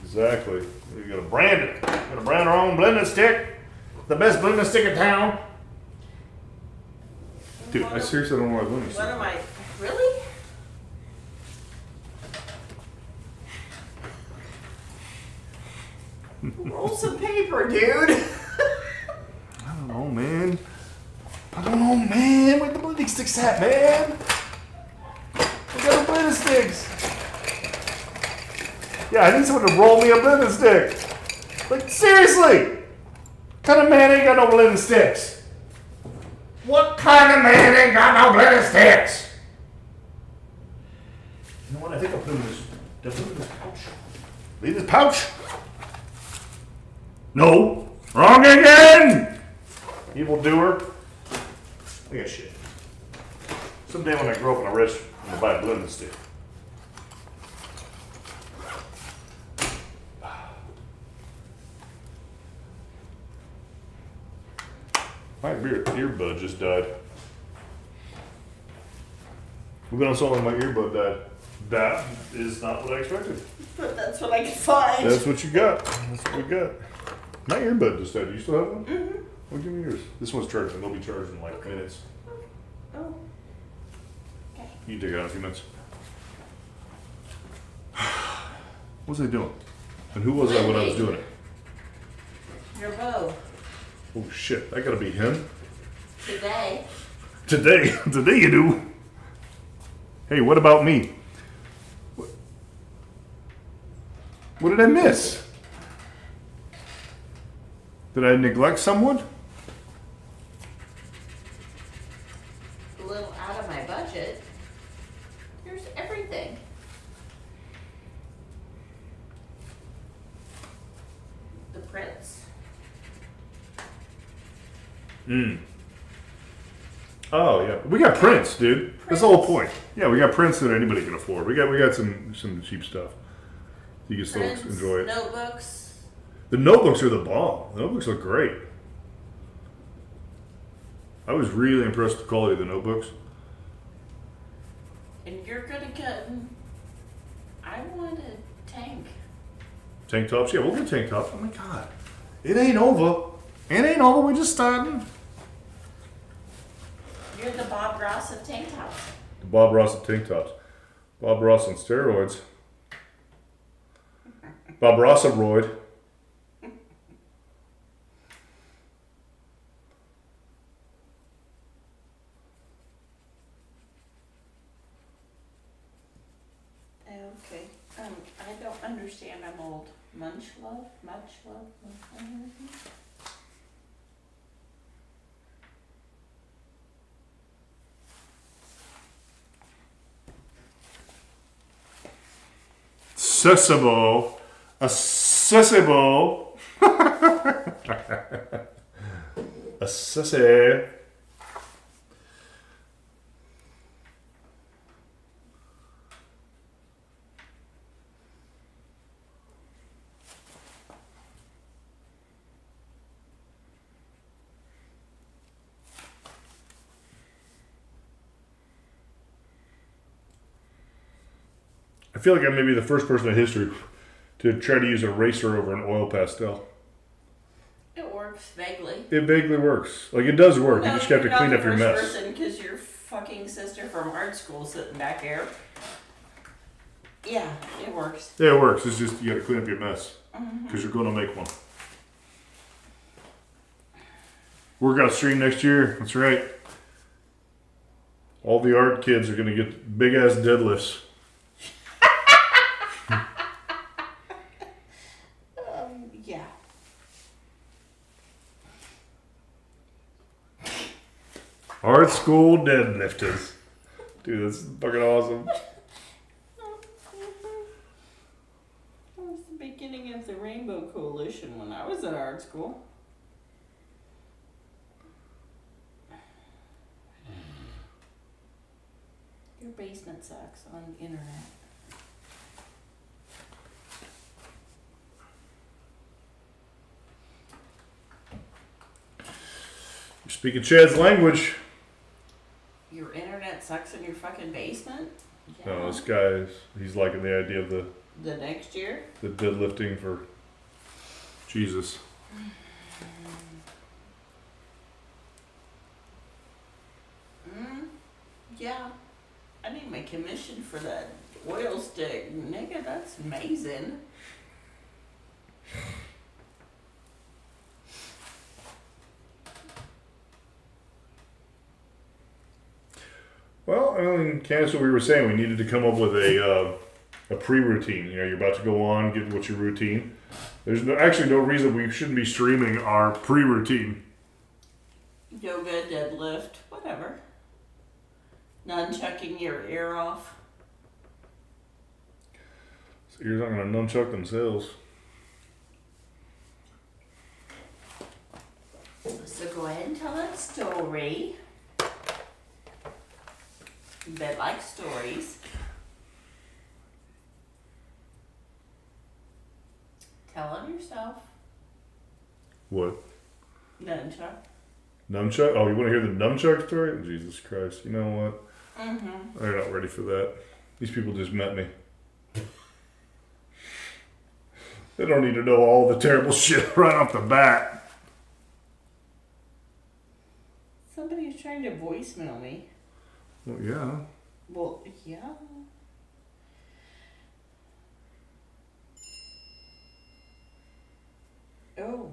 Exactly. We gotta brand it. Gotta brand our own blending stick. The best blending stick in town. Dude, I seriously don't know what blending What stick. am I? Really? Roll some paper, dude. I don't know, man. I don't know, man. Where the blending sticks at, man? We got the blending sticks. Yeah, I need someone to roll me a blending stick. Like, seriously. What kind of man ain't got no blending sticks? What kind of man ain't got no blending sticks? You know what? I think I'll put them in this pouch. Leave this pouch? No. Wrong again! Evil doer. Look at shit. Someday when I grow up and I'm rich, I'm gonna buy a blending stick. My earbud just died. We've been on so long, my earbud died. That is not what I expected. But that's what I could find. That's what you got. That's what we got. My earbud just died. Do you still have one? Mm-hmm. Well, give me yours. This one's charging. They'll be charged in like minutes. Oh. Okay. You can take it out in a few minutes. What was I doing? And who was I when I was doing it? Your bow. Oh shit, that gotta be him. Today. Today you do. Hey, what about me? What did I miss? Did I neglect someone? A little out of my budget. Here's everything. The prints. Oh yeah, we got prints, dude. That's the whole point. Yeah, we got prints that anybody can afford. We got some cheap stuff. You can still Prints, enjoy it. notebooks. The notebooks are the bomb. The notebooks look great. I was really impressed with the quality of the notebooks. And you're gonna get. I want a tank. Tank tops? Yeah, we'll get tank tops. Oh my god. It ain't over. It ain't over. We're just starting. You're the Bob Ross of tank tops. Bob Ross of tank tops. Bob Ross on steroids. Bob Ross of roid. understand I'm old. Much love, much love, much love. Accessible. Accessible. Accessible. I feel like I may be the first person in history to try to use a eraser over an oil pastel. It works vaguely. It vaguely works. Like, it does work. You just have to clean up your mess. Because your fucking sister from art school sitting back here. Yeah, it works. Yeah, it works. It's just you got to clean up your mess because you're going to make one. Workout stream next year. That's right. All the art kids are going to get big ass deadlifts. Yeah. Art school deadlifters. Dude, that's fucking awesome. That was the beginning of the Rainbow Coalition when I was in art school. Your basement sucks on the internet. You're speaking Chad's language. Your internet sucks in your fucking basement? Yeah. No, this guy, he's liking the idea of the next year? deadlifting for Jesus. Yeah. I need my commission for that oil stick. Nigga, that's amazing. Well, I mean, Candace, what we were saying, we needed to come up with a pre-routine. You know, you're about to go on, get what's your routine. There's actually no reason we shouldn't be streaming our pre-routine. Yoga, deadlift, whatever. Nunchucking your ear off. So ears aren't going to nunchuck themselves. So go ahead and tell that story. Bet like stories. Tell them yourself. What? Nunchuck. Nunchuck? Oh, you want to hear the nunchuck story? Oh, Jesus Christ. You know what? Mm-hmm. They're not ready for that. These people just met me. They don't need to know all the terrible shit right off the bat. Somebody's trying to voicemail me. Well, yeah. Well, yeah. Oh.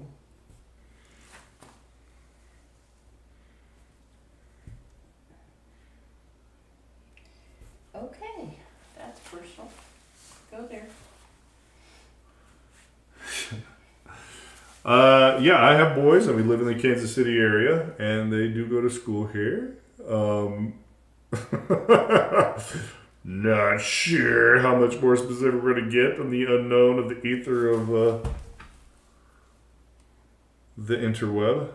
Okay, that's personal. Go there. Yeah, I have boys, and we live in the Kansas City area, and they do go to school here. Not sure how much more specific we're going to get than the unknown of the ether of the interweb.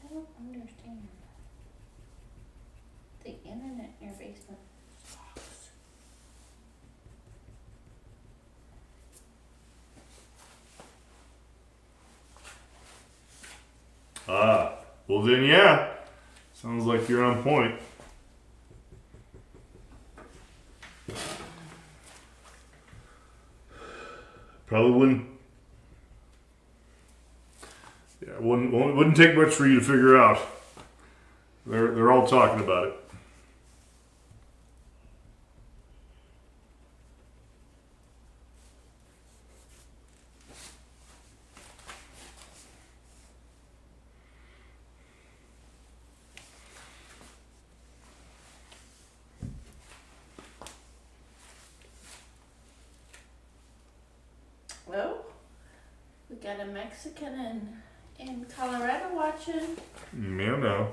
I don't understand. The internet in your basement sucks. Ah, well then, yeah. Sounds like you're on point. Probably wouldn't. Yeah, wouldn't take much for you to figure out. They're all talking about it. Well, we got a Mexican in Colorado watching. Yeah, no.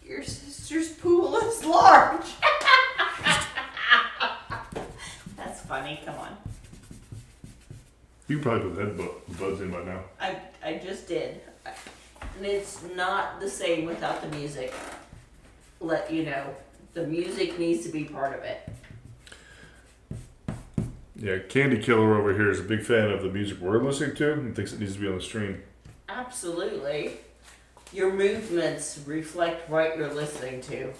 Your sister's pool is large. That's funny. Come on. You can probably put headbuds in by now. I just did. And it's not the same without the music. Let you know. The music needs to be part of it. Yeah, Candy Killer over here is a big fan of the music we're listening to and thinks it needs to be on the stream. Absolutely. Your movements reflect what you're listening to.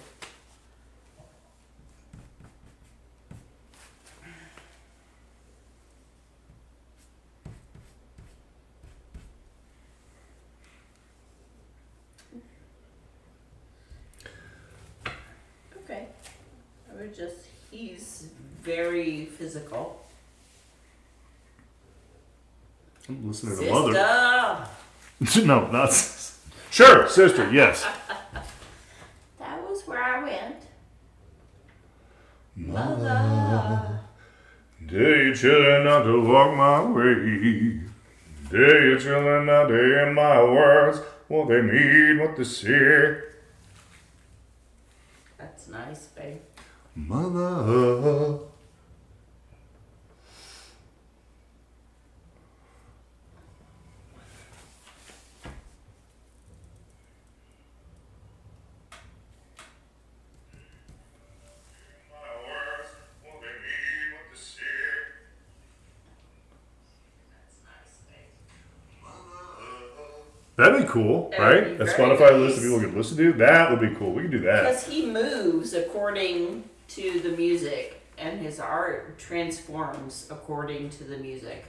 Okay. He's very physical. I'm listening to Sister! Mother. No, not sure, sister. Yes. That was where I went. Mother. Dare you children not to walk my way. Dare you children not to hear my words. What they mean, what they say. That's nice, babe. Mother. That'd be cool, That would right? be A very Spotify list nice. of people could listen to. That would be cool. We could do that. Because he moves according to the music, and his art transforms according to the music.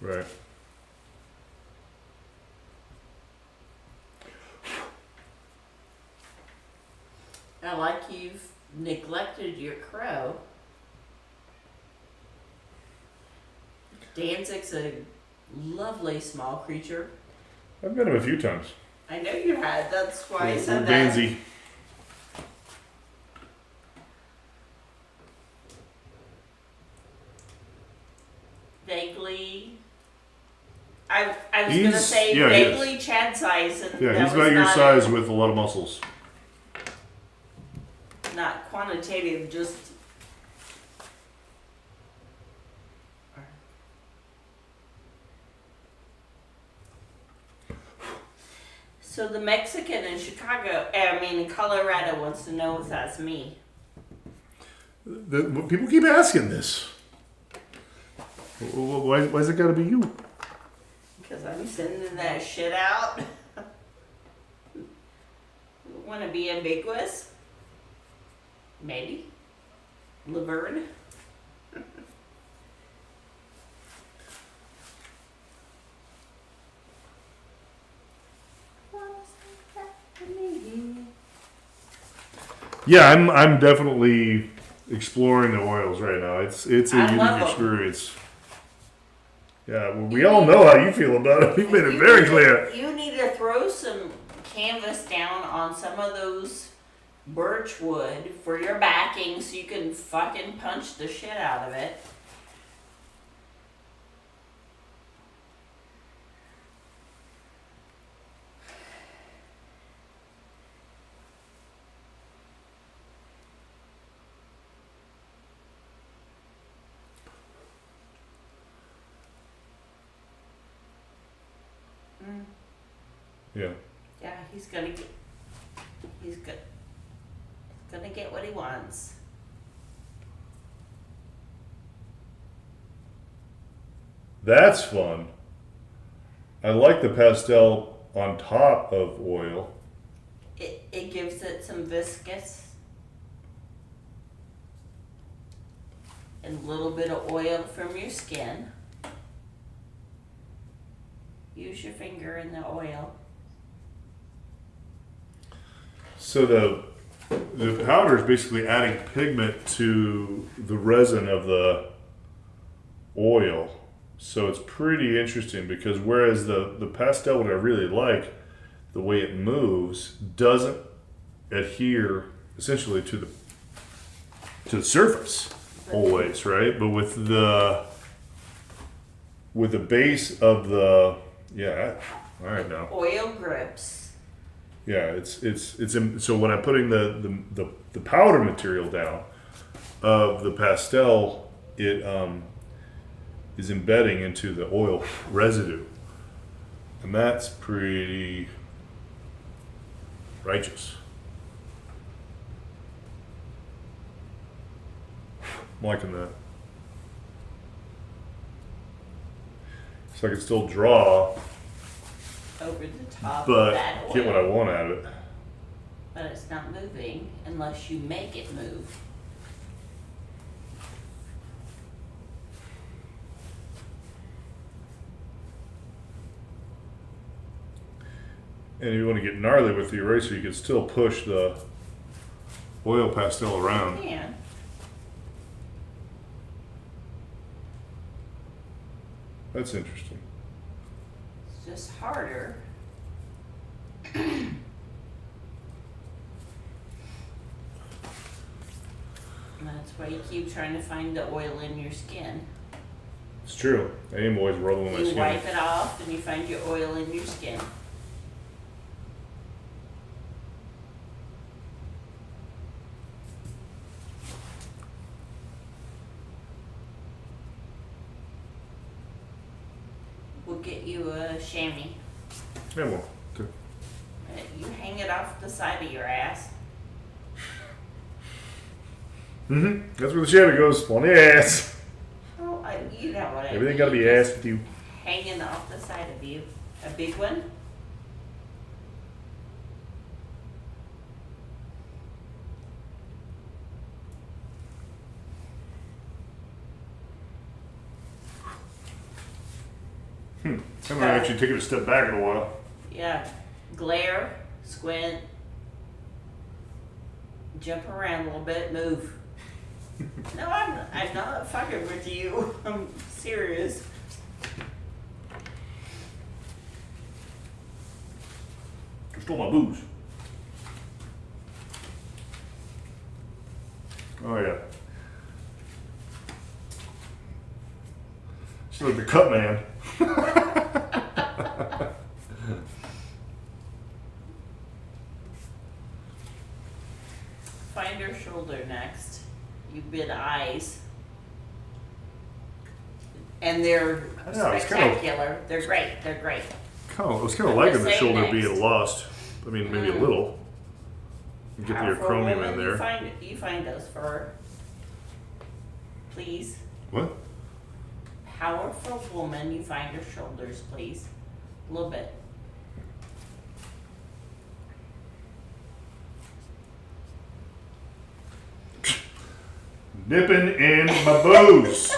Right. I like you've neglected your crow. Danzig's a lovely small creature. I've met him a few times. I know you had. That's why I Little said that. Danzy. Vaguely. I was gonna He's- say yeah, he is. vaguely Chad size, and Yeah, that he's was about your not size with a lot of muscles. not quantitative, just. So the Mexican in Colorado wants to know if that's me. People keep asking this. Why's it gotta be you? Because I'm sending that shit out. Want to be ambiguous? Maybe. Laverne? Yeah, I'm definitely exploring the oils right now. It's a I love unique 'em. experience. Yeah, well, we all know how you feel about it. We've made it very clear. You need to throw some canvas down on some of those birch wood for your backing so you can fucking punch the shit out of it. Yeah. Yeah, he's gonna get what he wants. That's fun. I like the pastel on top of oil. It gives it some viscous. And a little bit of oil from your skin. Use your finger in the oil. So the powder is basically adding pigment to the resin of the oil. So it's pretty interesting because whereas the pastel, what I really like, the way it moves, doesn't adhere essentially to the surface always, right? But with the base of the all right now. Oil grips. Yeah, so when I'm putting the powder material down of the pastel, it is embedding into the oil residue, and that's pretty righteous. I'm liking that. So I can still draw, Over the top but of that oil. get what I want out of it. But it's not moving unless you make it move. And if you want to get gnarly with the eraser, you can still push the oil pastel around. And That's interesting. it's just harder. And that's why you keep trying to find the oil in your skin. It's true. I am always rubbing my You skin. wipe it off and you find your oil in your skin. We'll get you a chamois. Yeah, well, okay. You hang it off the side of your ass. That's where the chamois goes, on the ass. Oh, you know what I Everything mean. got to be ass with you. Hanging off the side of you. A big one? I'm gonna actually take it a step back in a while. Yeah. Glare, squint, jump around a little bit, move. No, I'm not fucking with you. I'm serious. You stole my booze. Oh yeah. She's like the cut man. Find her shoulder next. You bid eyes. And they're I know, it's kinda- spectacular. They're great. They're great. I was kind of I'm liking gonna the say shoulder next. being lost. I mean, maybe a little. You get the Powerful acromium woman, in there. You find those for her. Please. What? Powerful woman, you find her shoulders, please. A little bit. Nipping in my booze.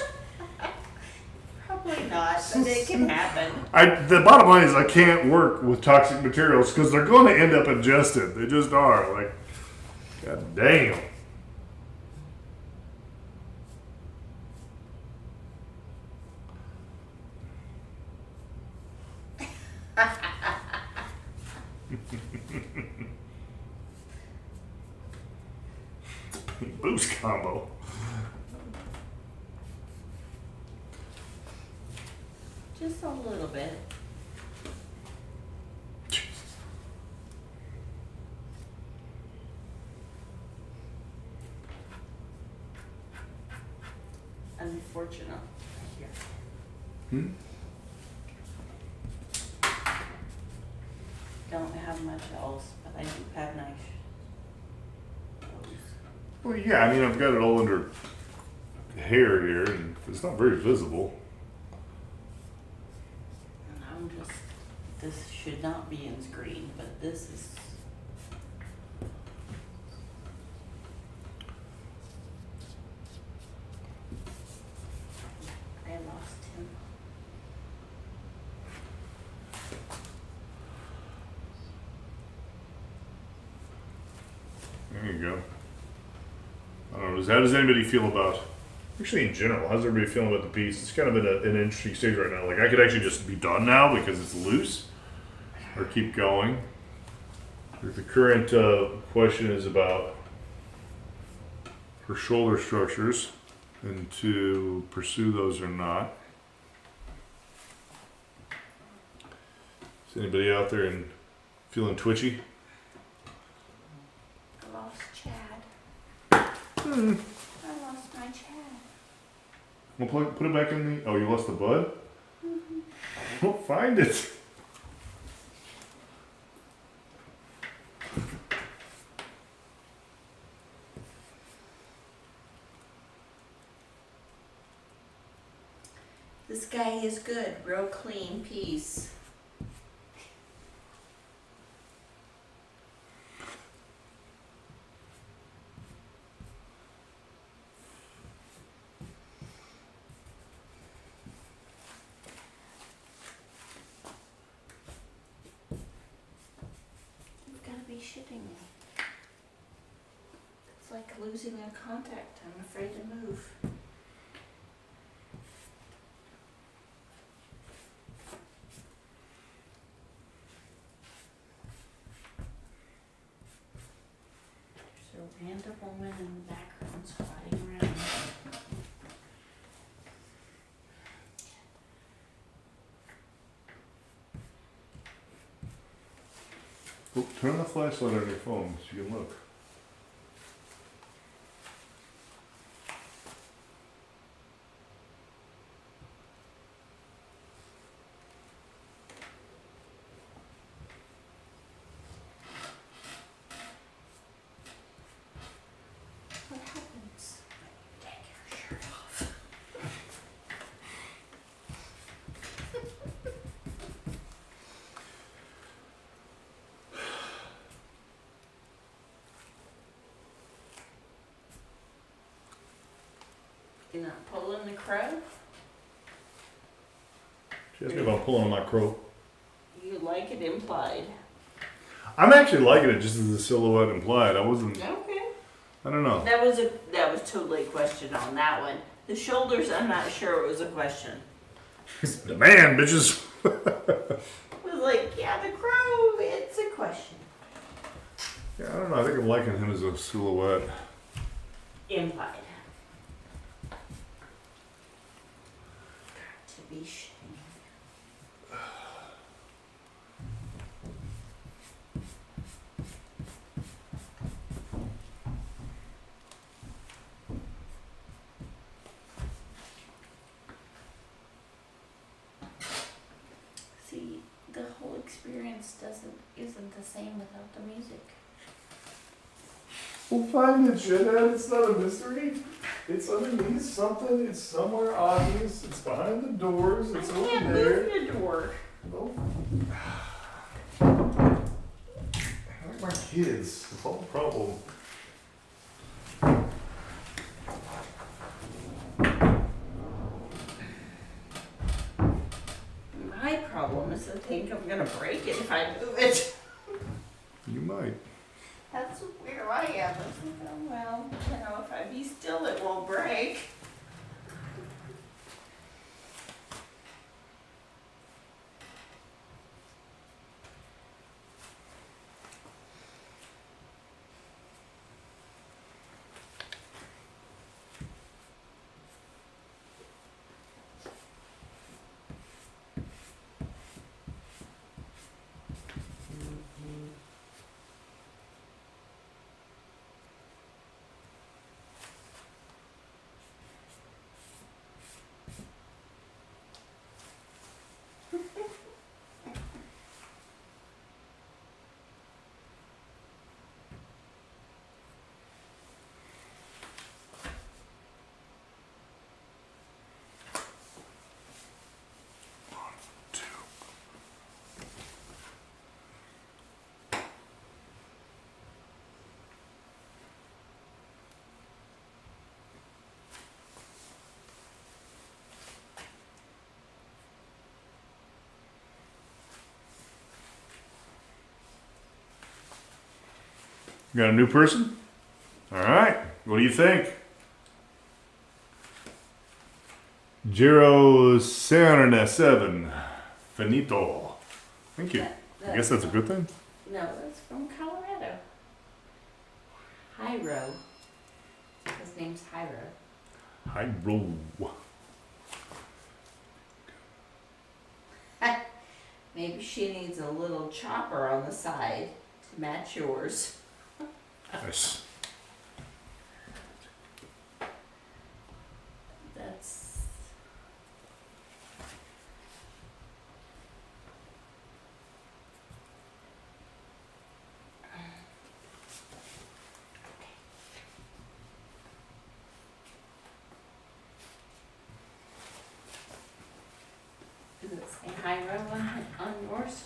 Probably not, but it can happen. The bottom line is I can't work with toxic materials because they're going to end up ingested. They just are. Like, god damn. Boost combo. Just a little bit. Unfortunate. Here. Don't have much else, but I do have nice clothes. Well, yeah, I mean, I've got it all under hair here, and it's not very visible. And I'm just This should not be in screen, but this is. I lost him. There you go. I don't know. How does anybody feel about? Actually, in general, how's everybody feeling about the piece? It's kind of in an interesting stage right now. Like, I could actually just be done now because it's loose, or keep going. If the current question is about her shoulder structures and to pursue those or not. Is anybody out there and feeling twitchy? I lost Chad. I lost my Chad. Well, put it back in the. Oh, you lost the bud? Well, find it. This guy is good, real clean piece. You've got to be shitting me. It's like losing a contact. I'm afraid to move. There's a random woman in the background squatting around. Oh, turn the flashlight on your phone so you can look. What happens? Take your shirt off. You're not pulling the crow? She asked me if I'm pulling on my crow. You like it implied. I'm actually liking it just as a silhouette implied. I wasn't. Okay. I don't know. That was totally a question on that one. The shoulders, I'm not sure it was a question. Demand, bitches. It was like, yeah, the crow, it's a question. Yeah, I don't know. I think I'm liking him as a silhouette. Implied. Got to be shitting. See, the whole experience isn't the same without the music. We'll find it, shithead. It's not a mystery. It's underneath something. It's somewhere obvious. It's behind the doors. It's I over can't there. move the door. Nope. I like my kids. That's all the problem. My problem is I think I'm gonna break it if I move it. You might. That's where I am. I was like, oh well, you know, if I be still, it won't break. Got a new person? Alright. What do you think? Giro 7. Finito. Thank you. I guess that's a good thing. No, that's from Colorado. Hyro. His name's Hyro. Hi, bro. Maybe she needs a little chopper on the side to match yours. Nice. That's. Does it say Hyro on yours?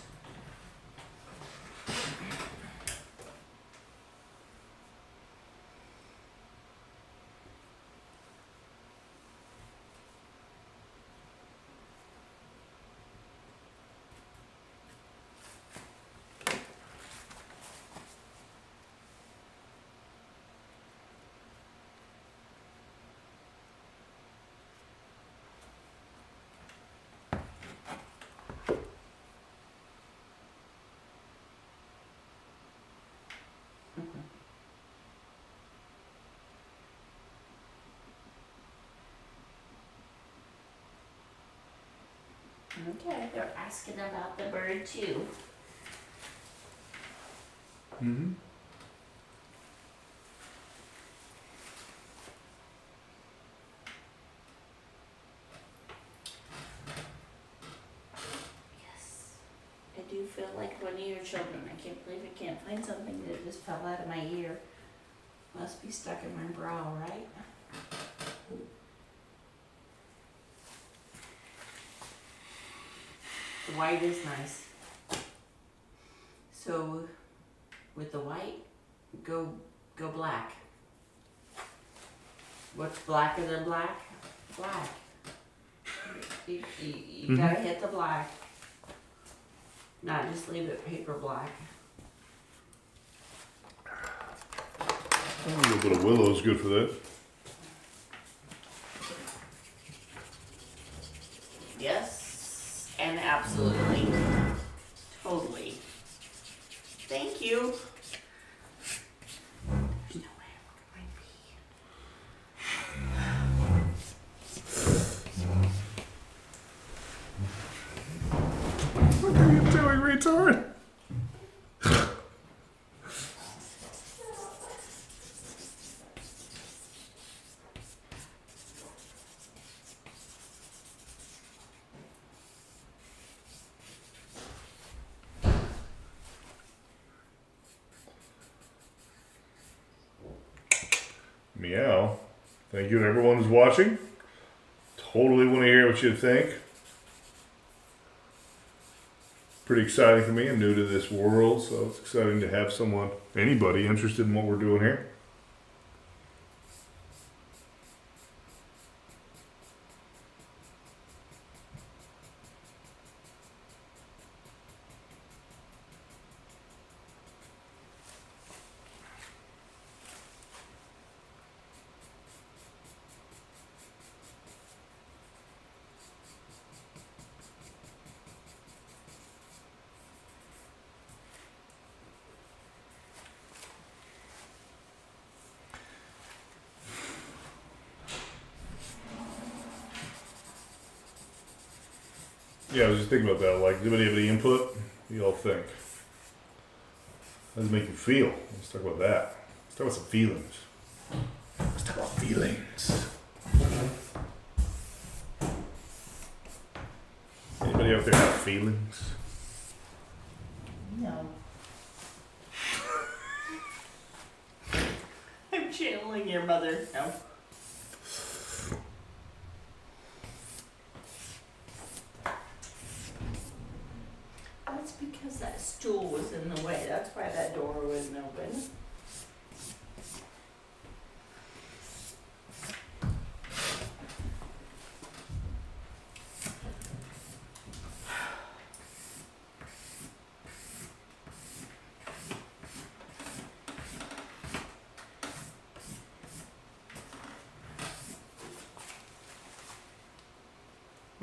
Okay, they're asking about the bird too. Mm-hmm. Yes. I do feel like one of your children. I can't believe I can't find something that just fell out of my ear. Must be stuck in my brow, right? The white is nice. So with the white, go black. What's blacker than black? Black. You gotta hit the black. Not just leave it paper black. A little bit of willow is good for that. Yes, and absolutely. Totally. Thank you. There's no way I'm looking my pee. What are you doing, retard? Meow. Thank you to everyone who's watching. Totally want to hear what you think. Pretty exciting for me. I'm new to this world, so it's exciting to have someone, anybody, interested in what we're doing here. Yeah, I was just thinking about that. Like, does anybody have any input? What do you all think? How does it make you feel? Let's talk about that. Let's talk about some feelings. Let's talk about feelings. Anybody out there have feelings? No. I'm channeling your mother. No. That's because that stool was in the way. That's why that door wasn't open.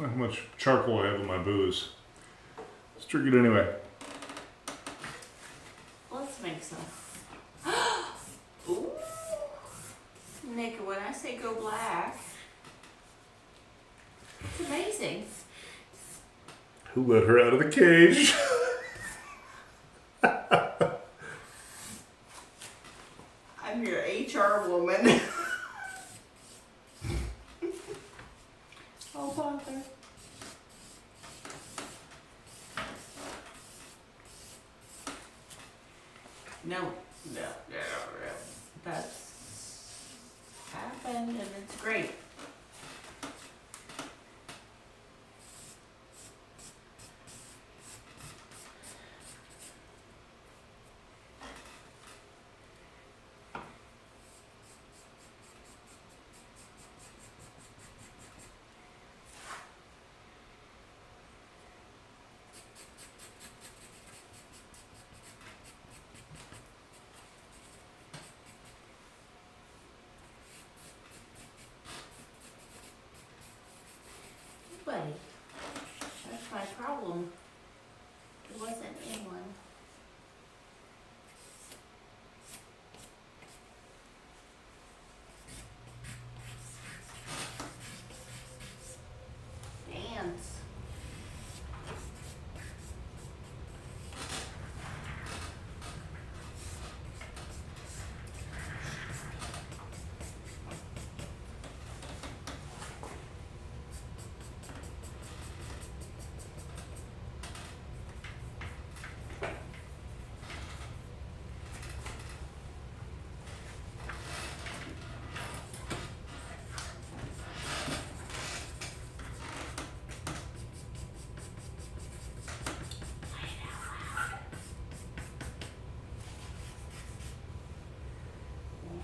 how much charcoal I have in my booze. Let's drink it anyway. Let's make some. Ooh. Nick, when I say go black, it's amazing. Who let her out of the cage? I'm your HR woman. Oh, bother. No. That's happened and it's great. Buddy, that's my problem. It wasn't in one. Dance.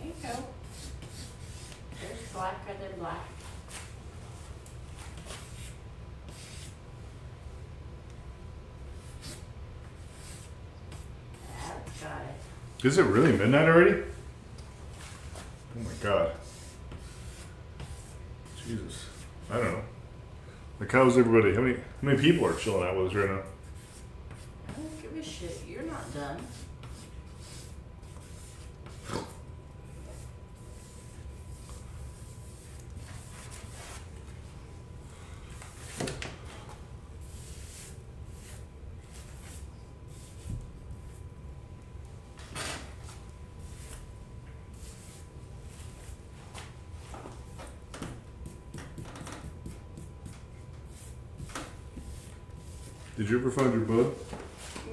There you go. There's blacker than black. That's got it. Is it really midnight already? Oh my god. Jesus. I don't know. Like, how's everybody? How many people are chilling out with us right now? I don't give a shit. You're not done. Did you ever find your bud?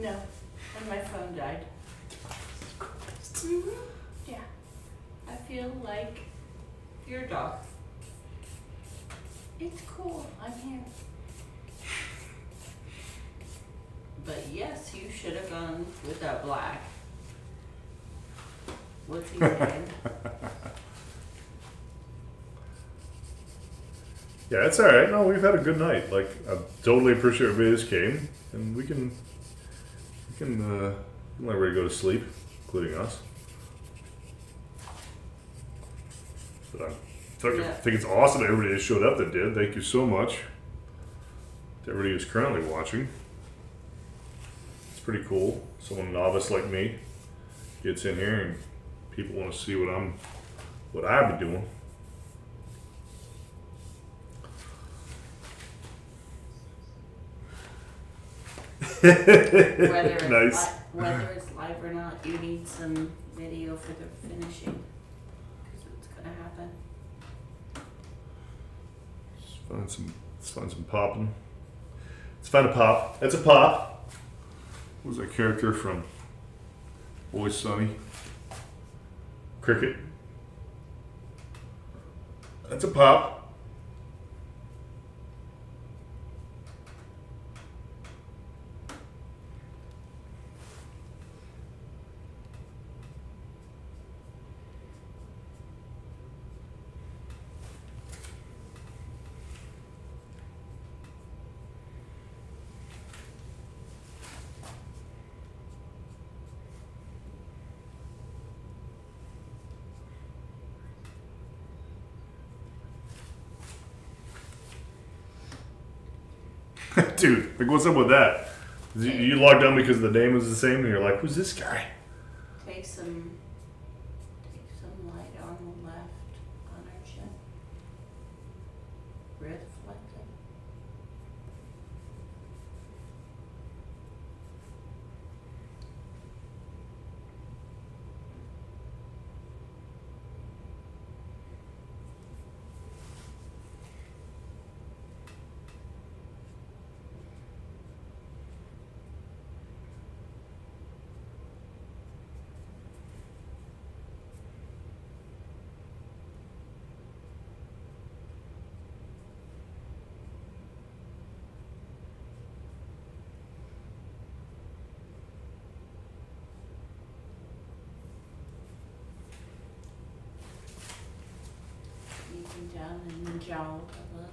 No. And my phone died. Yeah. I feel like your dog. It's cool. I'm here. But yes, you should have gone with that black. What's he saying? Yeah, it's all right. No, we've had a good night. Like, I totally appreciate everybody that came, and we can let everybody go to sleep, including us. But I think it's awesome that everybody that showed up that did. Thank you so much to everybody who's currently watching. It's pretty cool. Someone novice like me gets in here, and people want to see what I've been doing. Nice. Whether it's live or not, you need some video for the finishing. Because it's gonna happen. Let's find some popping. Let's find a pop. That's a pop. What was that character from Always Sunny? Cricket. That's a pop. Dude, like, what's up with that? You logged on because the name was the same, and you're like, who's this guy? Take some light on the left on our chin. Reflect it. Even down in the jaw a little bit.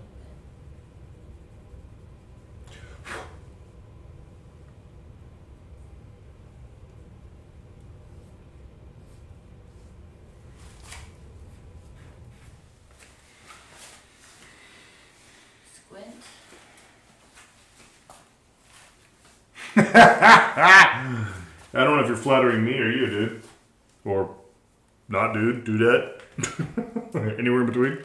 Squint. I don't know if you're flattering me or you, dude. Or not, dude. Do that. Anywhere in between.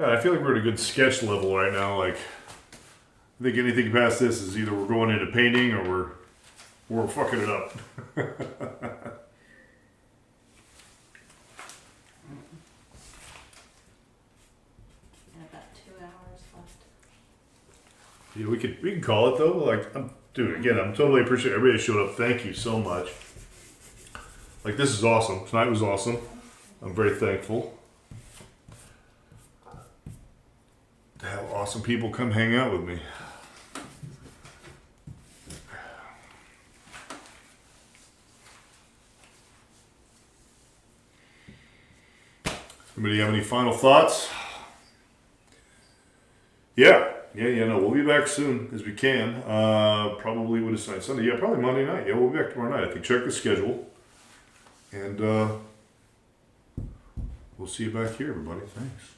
Yeah, I feel like we're at a good sketch level right now. Like, I think anything past this is either we're going into painting or we're fucking it up. And about 2 hours left. Yeah, we can call it though. Like, dude, again, I'm totally appreciate everybody that showed up. Thank you so much. Like, this is awesome. Tonight was awesome. I'm very thankful to have awesome people come hang out with me. Anybody have any final thoughts? Yeah, no, we'll be back soon as we can. Probably would have signed Sunday. Yeah, probably Monday night. Yeah, we'll be back tomorrow night. I think check the schedule. And we'll see you back here, everybody. Thanks.